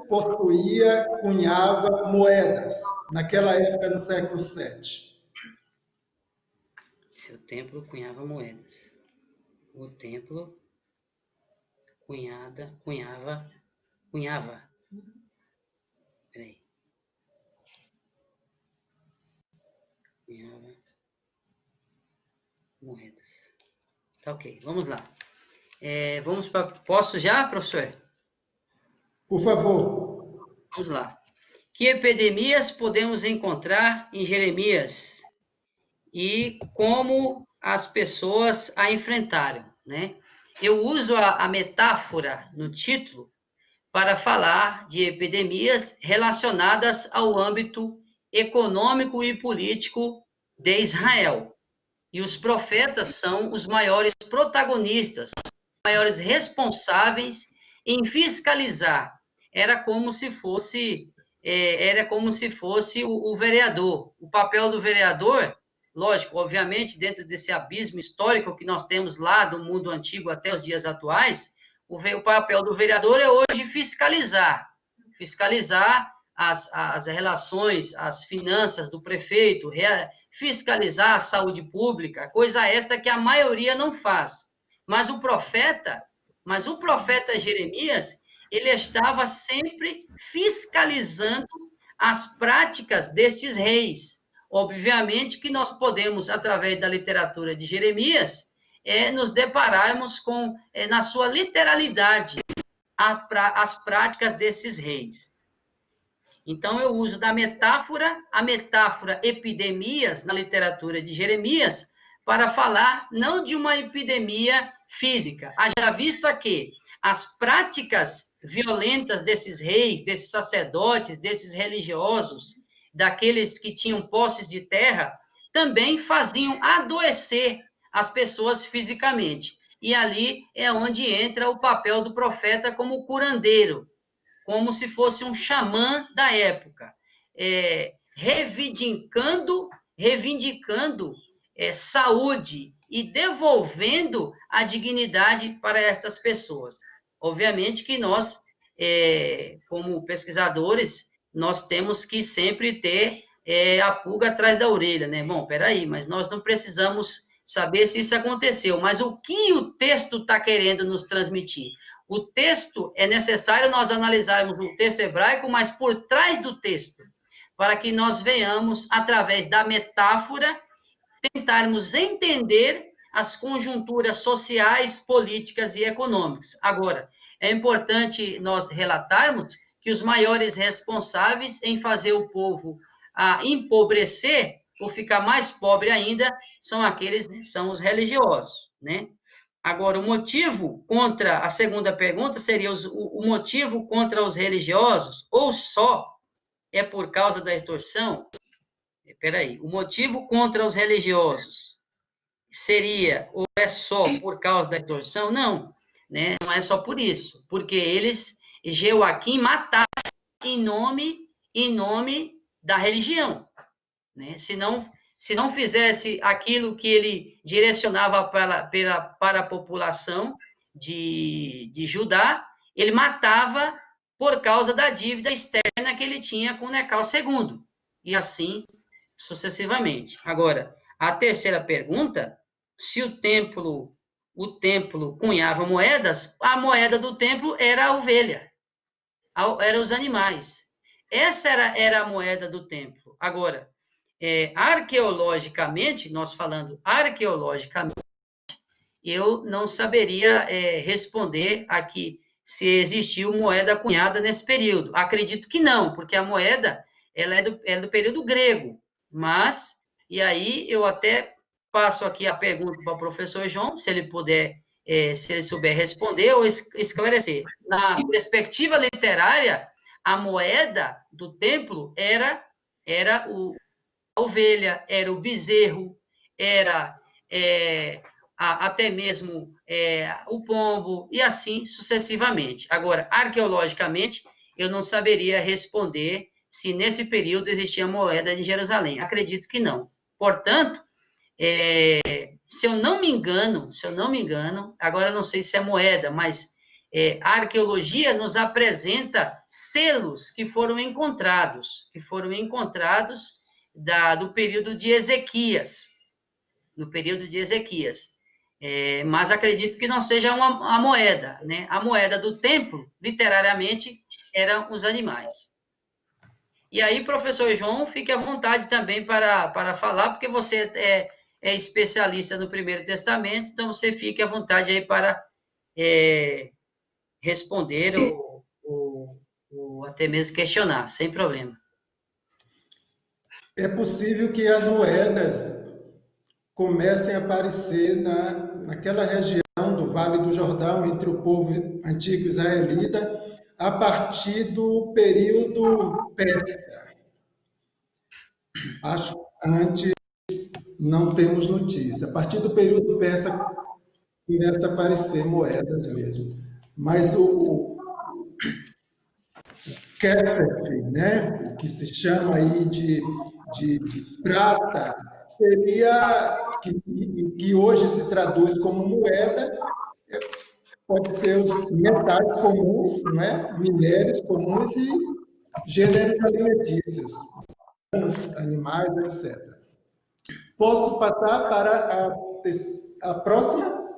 possuía, cunhava moedas, naquela época, no século VII. Se o templo cunhava moedas. O templo cunhava. Peraí. Cunhava moedas. Tá ok, vamos lá. Posso já, professor? Por favor. Vamos lá. Que epidemias podemos encontrar em Jeremias e como as pessoas a enfrentaram, né? Eu uso a metáfora no título para falar de epidemias relacionadas ao âmbito econômico e político de Israel. E os profetas são os maiores protagonistas, os maiores responsáveis em fiscalizar. Era como se fosse o vereador. O papel do vereador, lógico, obviamente, dentro desse abismo histórico que nós temos lá do mundo antigo até os dias atuais, o papel do vereador é hoje fiscalizar as relações, as finanças do prefeito, fiscalizar a saúde pública, coisa esta que a maioria não faz. Mas o profeta Jeremias, ele estava sempre fiscalizando as práticas destes reis. Obviamente que nós podemos, através da literatura de Jeremias, nos depararmos com, na sua literalidade, as práticas desses reis. Então, eu uso a metáfora epidemias na literatura de Jeremias, para falar não de uma epidemia física. Haja vista que as práticas violentas desses reis, desses sacerdotes, desses religiosos, daqueles que tinham posses de terra, também faziam adoecer as pessoas fisicamente. E ali é onde entra o papel do profeta como curandeiro, como se fosse um xamã da época, reivindicando saúde e devolvendo a dignidade para estas pessoas. Obviamente que nós, como pesquisadores, nós temos que sempre ter a pulga atrás da orelha, né? Bom, peraí, mas nós não precisamos saber se isso aconteceu, mas o que o texto está querendo nos transmitir? O texto, é necessário nós analisarmos o texto hebraico, mas por trás do texto, para que nós venhamos, através da metáfora, tentarmos entender as conjunturas sociais, políticas e econômicas. Agora, é importante nós relatarmos que os maiores responsáveis em fazer o povo empobrecer ou ficar mais pobre ainda são os religiosos, né? Agora, o motivo contra a segunda pergunta seria o motivo contra os religiosos ou só é por causa da extorsão? Espera aí, o motivo contra os religiosos seria ou é só por causa da extorsão? Não, né? Não é só por isso, porque Jeoaquim mataram em nome da religião, né? Se não fizesse aquilo que ele direcionava para a população de Judá, ele matava por causa da dívida externa que ele tinha com Necal II, e assim sucessivamente. Agora, a terceira pergunta, se o templo cunhava moedas, a moeda do templo era a ovelha, eram os animais. Essa era a moeda do templo. Agora, arqueologicamente, nós falando arqueologicamente, eu não saberia responder aqui se existiu moeda cunhada nesse período. Acredito que não, porque a moeda ela é do período grego. Mas, e aí eu até passo aqui a pergunta para o professor João, se ele puder, se ele souber responder ou esclarecer. Na perspectiva literária, a moeda do templo era a ovelha, era o bezerro, era até mesmo o pombo, e assim sucessivamente. Agora, arqueologicamente, eu não saberia responder se nesse período existia moeda em Jerusalém. Acredito que não. Portanto, se eu não me engano, agora eu não sei se é moeda, mas a arqueologia nos apresenta selos que foram encontrados do período de Ezequias, mas acredito que não seja a moeda, né? A moeda do templo, literariamente, eram os animais. E aí, professor João, fique à vontade também para falar, porque você é especialista no Primeiro Testamento, então você fique à vontade aí para responder ou até mesmo questionar, sem problema. É possível que as moedas comecem a aparecer naquela região do Vale do Jordão, entre o povo antigo israelita, a partir do período persa. Acho antes não temos notícia. A partir do período persa começa a aparecer moedas mesmo. Mas o Kessef, né, o que se chama aí de prata, seria, que hoje se traduz como moeda, pode ser os metais comuns, né, minérios comuns e gêneros alimentícios, animais, etc. Posso passar para a próxima?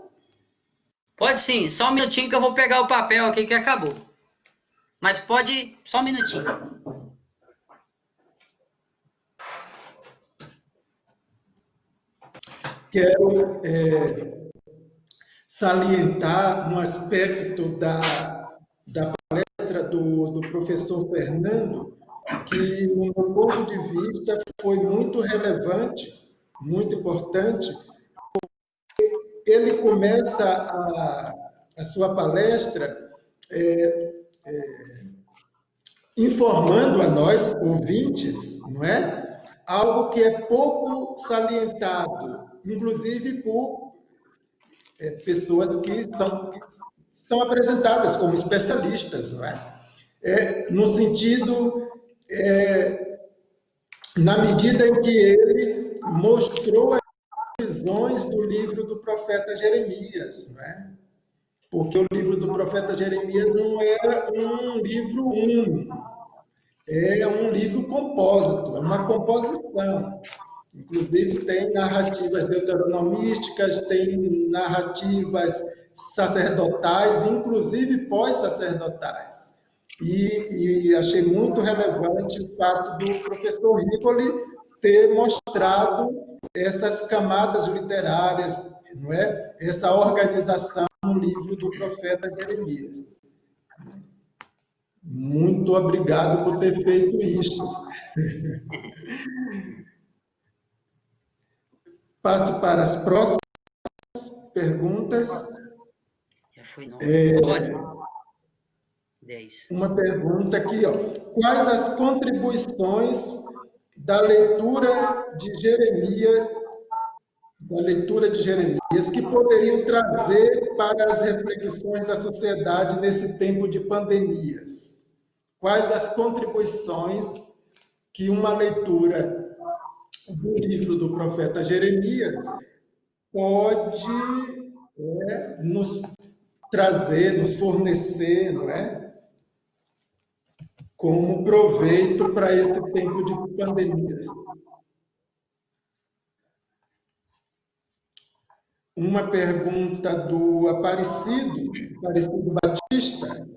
Pode sim, só um minutinho que eu vou pegar o papel aqui que acabou. Mas pode, só um minutinho. Quero salientar um aspecto da palestra do professor Fernando, que, no meu ponto de vista, foi muito relevante, muito importante. Ele começa a sua palestra informando a nós, ouvintes, não é? Algo que é pouco salientado, inclusive por pessoas que são apresentadas como especialistas, não é? No sentido, na medida em que ele mostrou as visões do livro do profeta Jeremias, não é? Porque o livro do profeta Jeremias não é um livro único, é um livro compósito, é uma composição. Inclusive, tem narrativas deuteronomísticas, tem narrativas sacerdotais, inclusive pós-sacerdotais. E achei muito relevante o fato do professor Rivoli ter mostrado essas camadas literárias, não é? Essa organização no livro do profeta Jeremias. Muito obrigado por ter feito isso. Passo para as próximas perguntas. Já foi 9. Pode? 10. Uma pergunta aqui, ó. Quais as contribuições da leitura de Jeremias que poderiam trazer para as reflexões da sociedade nesse tempo de pandemias? Quais as contribuições que uma leitura do livro do profeta Jeremias pode nos trazer, nos fornecer, não é? Como proveito para esse tempo de pandemias. Uma pergunta do Aparecido Batista.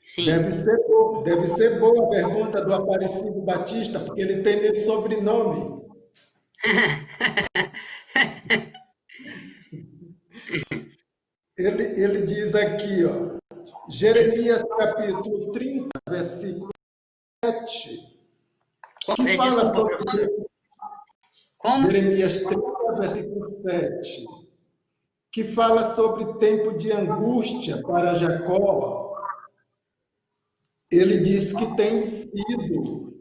Sim. Deve ser boa a pergunta do Aparecido Batista, porque ele tem meu sobrenome. Ele diz aqui, ó, Jeremias capítulo 30, versículo 7, que fala sobre Jeremias 30, versículo 7, que fala sobre tempo de angústia para Jacó. Ele diz que tem sido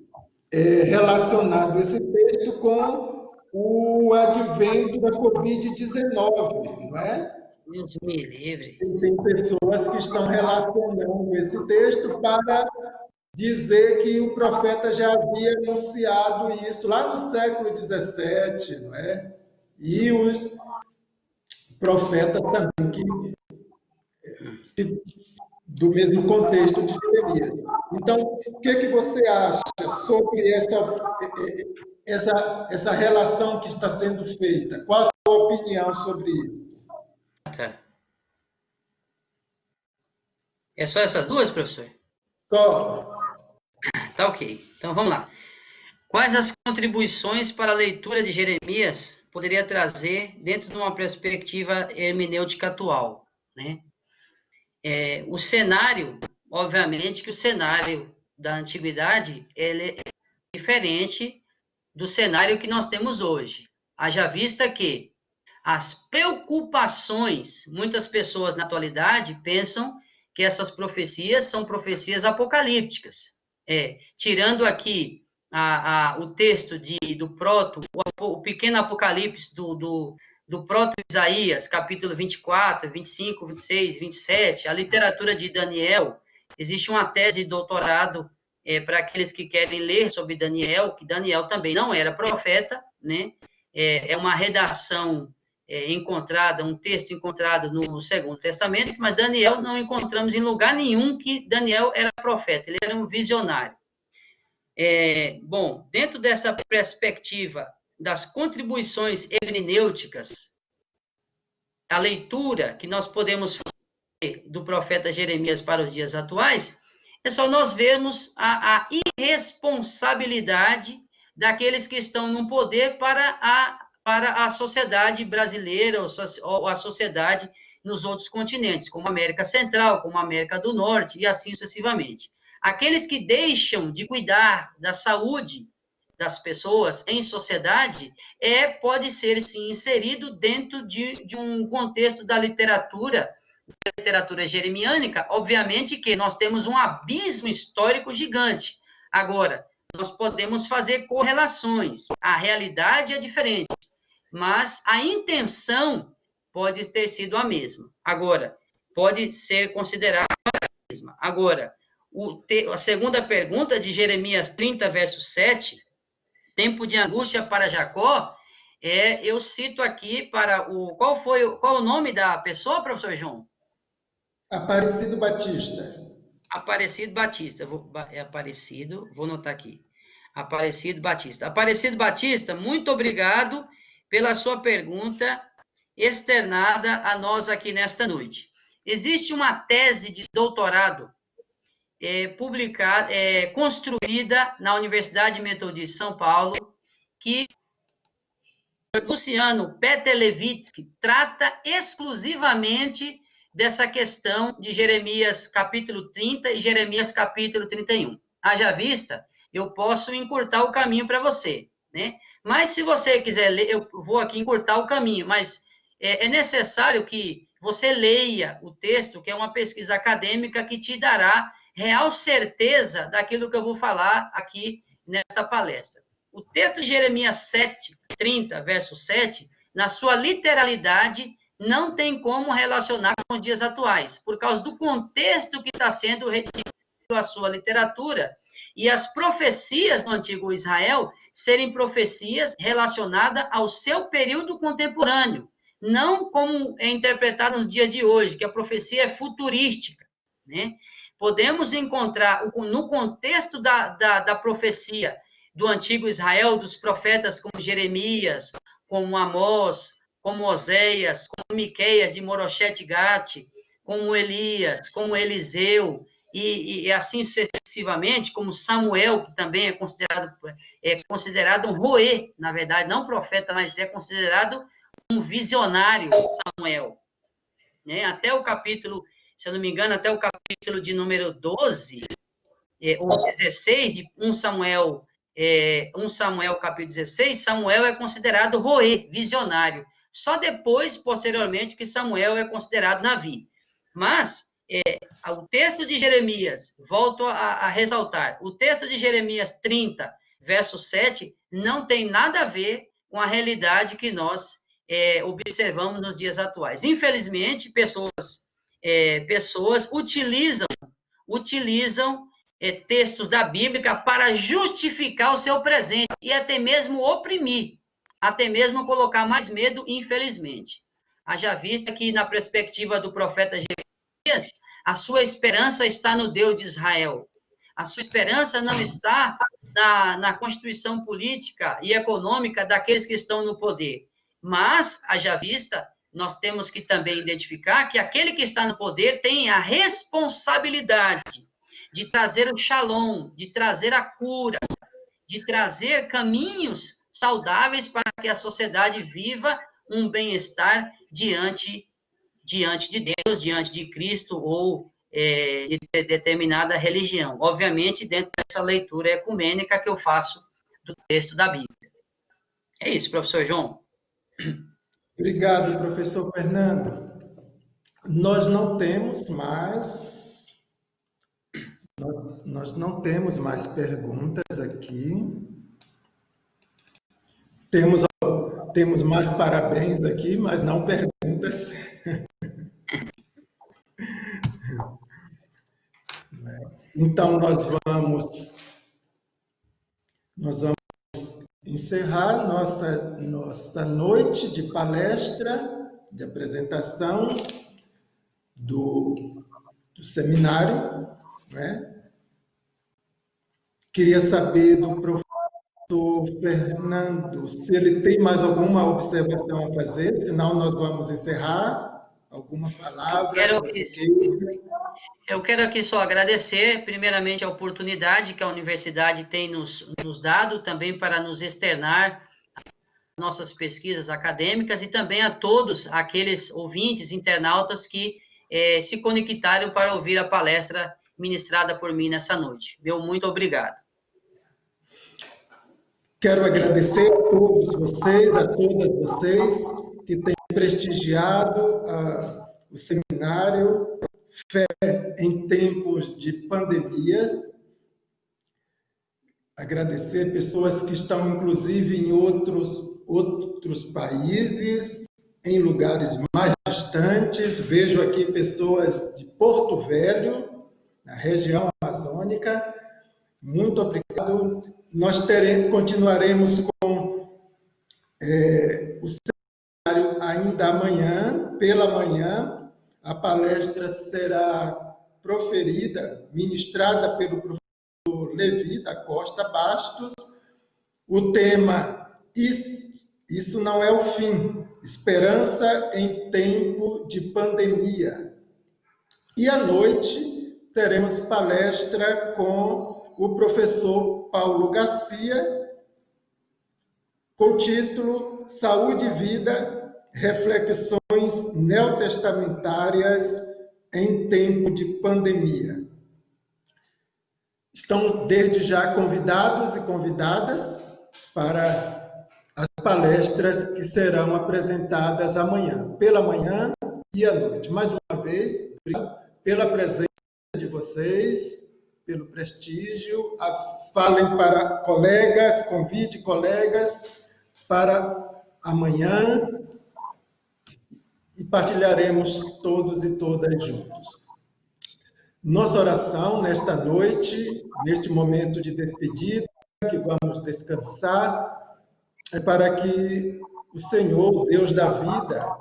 relacionado esse texto com o advento da Covid-19, não é? Deus me livre. Tem pessoas que estão relacionando esse texto para dizer que o profeta já havia anunciado isso lá no século XVII, não é? E os profetas também do mesmo contexto de Jeremias. Então, o que você acha sobre essa relação que está sendo feita? Qual a sua opinião sobre isso? Tá. É só essas duas, professor? Só. Tá ok. Então vamos lá. Quais as contribuições para a leitura de Jeremias poderia trazer dentro de uma perspectiva hermenêutica atual, né? O cenário, obviamente que o cenário da antiguidade ele é diferente do cenário que nós temos hoje. Haja vista que as preocupações, muitas pessoas na atualidade pensam que essas profecias são profecias apocalípticas. Tirando aqui o texto o pequeno Apocalipse do proto-Isaías, capítulo 24, 25, 26, 27, a literatura de Daniel, existe uma tese de doutorado para aqueles que querem ler sobre Daniel, que Daniel também não era profeta, né? É uma redação encontrada, um texto encontrado no Segundo Testamento, mas Daniel não encontramos em lugar nenhum que Daniel era profeta, ele era um visionário. Bom, dentro dessa perspectiva das contribuições hermenêuticas, a leitura que nós podemos fazer do profeta Jeremias para os dias atuais, é só nós vermos a irresponsabilidade daqueles que estão no poder para a sociedade brasileira ou a sociedade nos outros continentes, como a América Central, como a América do Norte e assim sucessivamente. Aqueles que deixam de cuidar da saúde das pessoas em sociedade pode ser, sim, inserido dentro de um contexto da literatura jeremiânica. Obviamente que nós temos um abismo histórico gigante. Agora, nós podemos fazer correlações. A realidade é diferente, mas a intenção pode ter sido a mesma. Agora, pode ser considerada a mesma. Agora, a segunda pergunta de Jeremias 30, verso 7, tempo de angústia para Jacó, eu cito aqui para qual o nome da pessoa, professor João? Aparecido Batista. Aparecido Batista, vou anotar aqui. Aparecido Batista. Aparecido Batista, muito obrigado pela sua pergunta externada a nós aqui nesta noite. Existe uma tese de doutorado construída na Universidade Metodista de São Paulo, que Luciano Petelevitsky trata exclusivamente dessa questão de Jeremias capítulo 30 e Jeremias capítulo 31. Haja vista, eu posso encurtar o caminho para você, né? Mas se você quiser ler, eu vou aqui encurtar o caminho, mas é necessário que você leia o texto, que é uma pesquisa acadêmica que te dará real certeza daquilo que eu vou falar aqui nesta palestra. O texto de Jeremias 30, verso 7, na sua literalidade, não tem como relacionar com os dias atuais, por causa do contexto que está sendo redigido a sua literatura e as profecias do antigo Israel serem profecias relacionadas ao seu período contemporâneo, não como é interpretado nos dias de hoje, que a profecia é futurística, né? Podemos encontrar, no contexto da profecia do antigo Israel, dos profetas como Jeremias, como Amós, como Oséias, como Miqueias de Moroshete Gate, como Elias, como Eliseu, e assim sucessivamente, como Samuel, que também é considerado um roê, na verdade, não profeta, mas é considerado um visionário, Samuel. Né? Até o capítulo, se eu não me engano, até o capítulo de número 12, ou 16, de 1 Samuel capítulo 16, Samuel é considerado roê, visionário. Só depois, posteriormente, que Samuel é considerado Navi. Mas, o texto de Jeremias, volto a ressaltar, o texto de Jeremias 30, verso 7, não tem nada a ver com a realidade que nós observamos nos dias atuais. Infelizmente, pessoas utilizam textos da Bíblia para justificar o seu presente e até mesmo oprimir, até mesmo colocar mais medo, infelizmente. Haja vista que, na perspectiva do profeta Jeremias, a sua esperança está no Deus de Israel. A sua esperança não está na constituição política e econômica daqueles que estão no poder. Mas, haja vista, nós temos que também identificar que aquele que está no poder tem a responsabilidade de trazer o shalom, de trazer a cura, de trazer caminhos saudáveis para que a sociedade viva um bem-estar diante de Deus, diante de Cristo ou de determinada religião. Obviamente, dentro dessa leitura ecumênica que eu faço do texto da Bíblia. É isso, professor João. Obrigado, professor Fernando. Nós não temos mais perguntas aqui. aqui. Temos mais parabéns aqui, mas não perguntas. Então, nós vamos encerrar nossa noite de palestra, de apresentação do seminário, né? Queria saber do professor Fernando se ele tem mais alguma observação a fazer, senão nós vamos encerrar. Alguma palavra? Eu quero aqui só agradecer, primeiramente, a oportunidade que a universidade tem nos dado também para nos externar nossas pesquisas acadêmicas e também a todos aqueles ouvintes, internautas que se conectaram para ouvir a palestra ministrada por mim nessa noite. Meu muito obrigado. Quero agradecer a todos vocês, a todas vocês que têm prestigiado o seminário Fé em Tempos de Pandemia. Agradecer pessoas que estão, inclusive, em outros países, em lugares mais distantes. Vejo aqui pessoas de Porto Velho, na região amazônica. Muito obrigado. Nós continuaremos com o seminário ainda amanhã, pela manhã. A palestra será proferida, ministrada pelo professor Levi da Costa Bastos. O tema, isso não é o fim, esperança em tempo de pandemia. E à noite teremos palestra com o professor Paulo Garcia, com o título Saúde e Vida, Reflexões Neotestamentárias em Tempo de Pandemia. Estão desde já convidados e convidadas para as palestras que serão apresentadas amanhã, pela manhã e à noite. Mais uma vez, obrigado pela presença de vocês, pelo prestígio. Falem para colegas, convide colegas para amanhã e partilharemos todos e todas juntos. Nossa oração nesta noite, neste momento de despedida, que vamos descansar, é para que o Senhor, Deus da vida,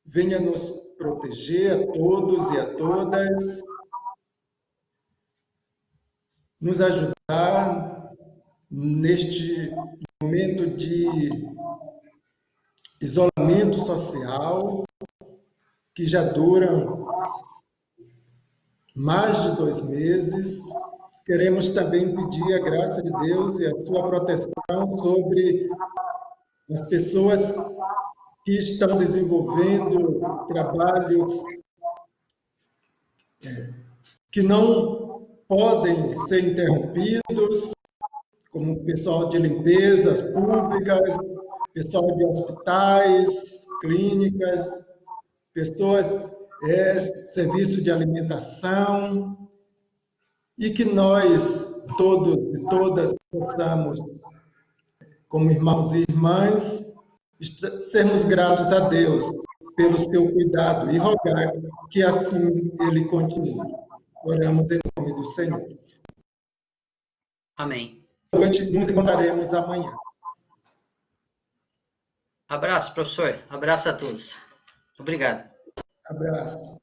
venha nos proteger a todos e a todas, nos ajudar neste momento de isolamento social, que já duram mais de 2 meses. Queremos também pedir a graça de Deus e a sua proteção sobre as pessoas que estão desenvolvendo trabalhos que não podem ser interrompidos, como o pessoal de limpezas públicas, pessoal de hospitais, clínicas, pessoas, serviço de alimentação, e que nós, todos e todas, possamos, como irmãos e irmãs, sermos gratos a Deus pelo seu cuidado e rogar que assim Ele continue. Oramos em nome do Senhor. Amém. Hoje nos encontraremos amanhã. Abraço, professor. Abraço a todos. Obrigado. Abraço.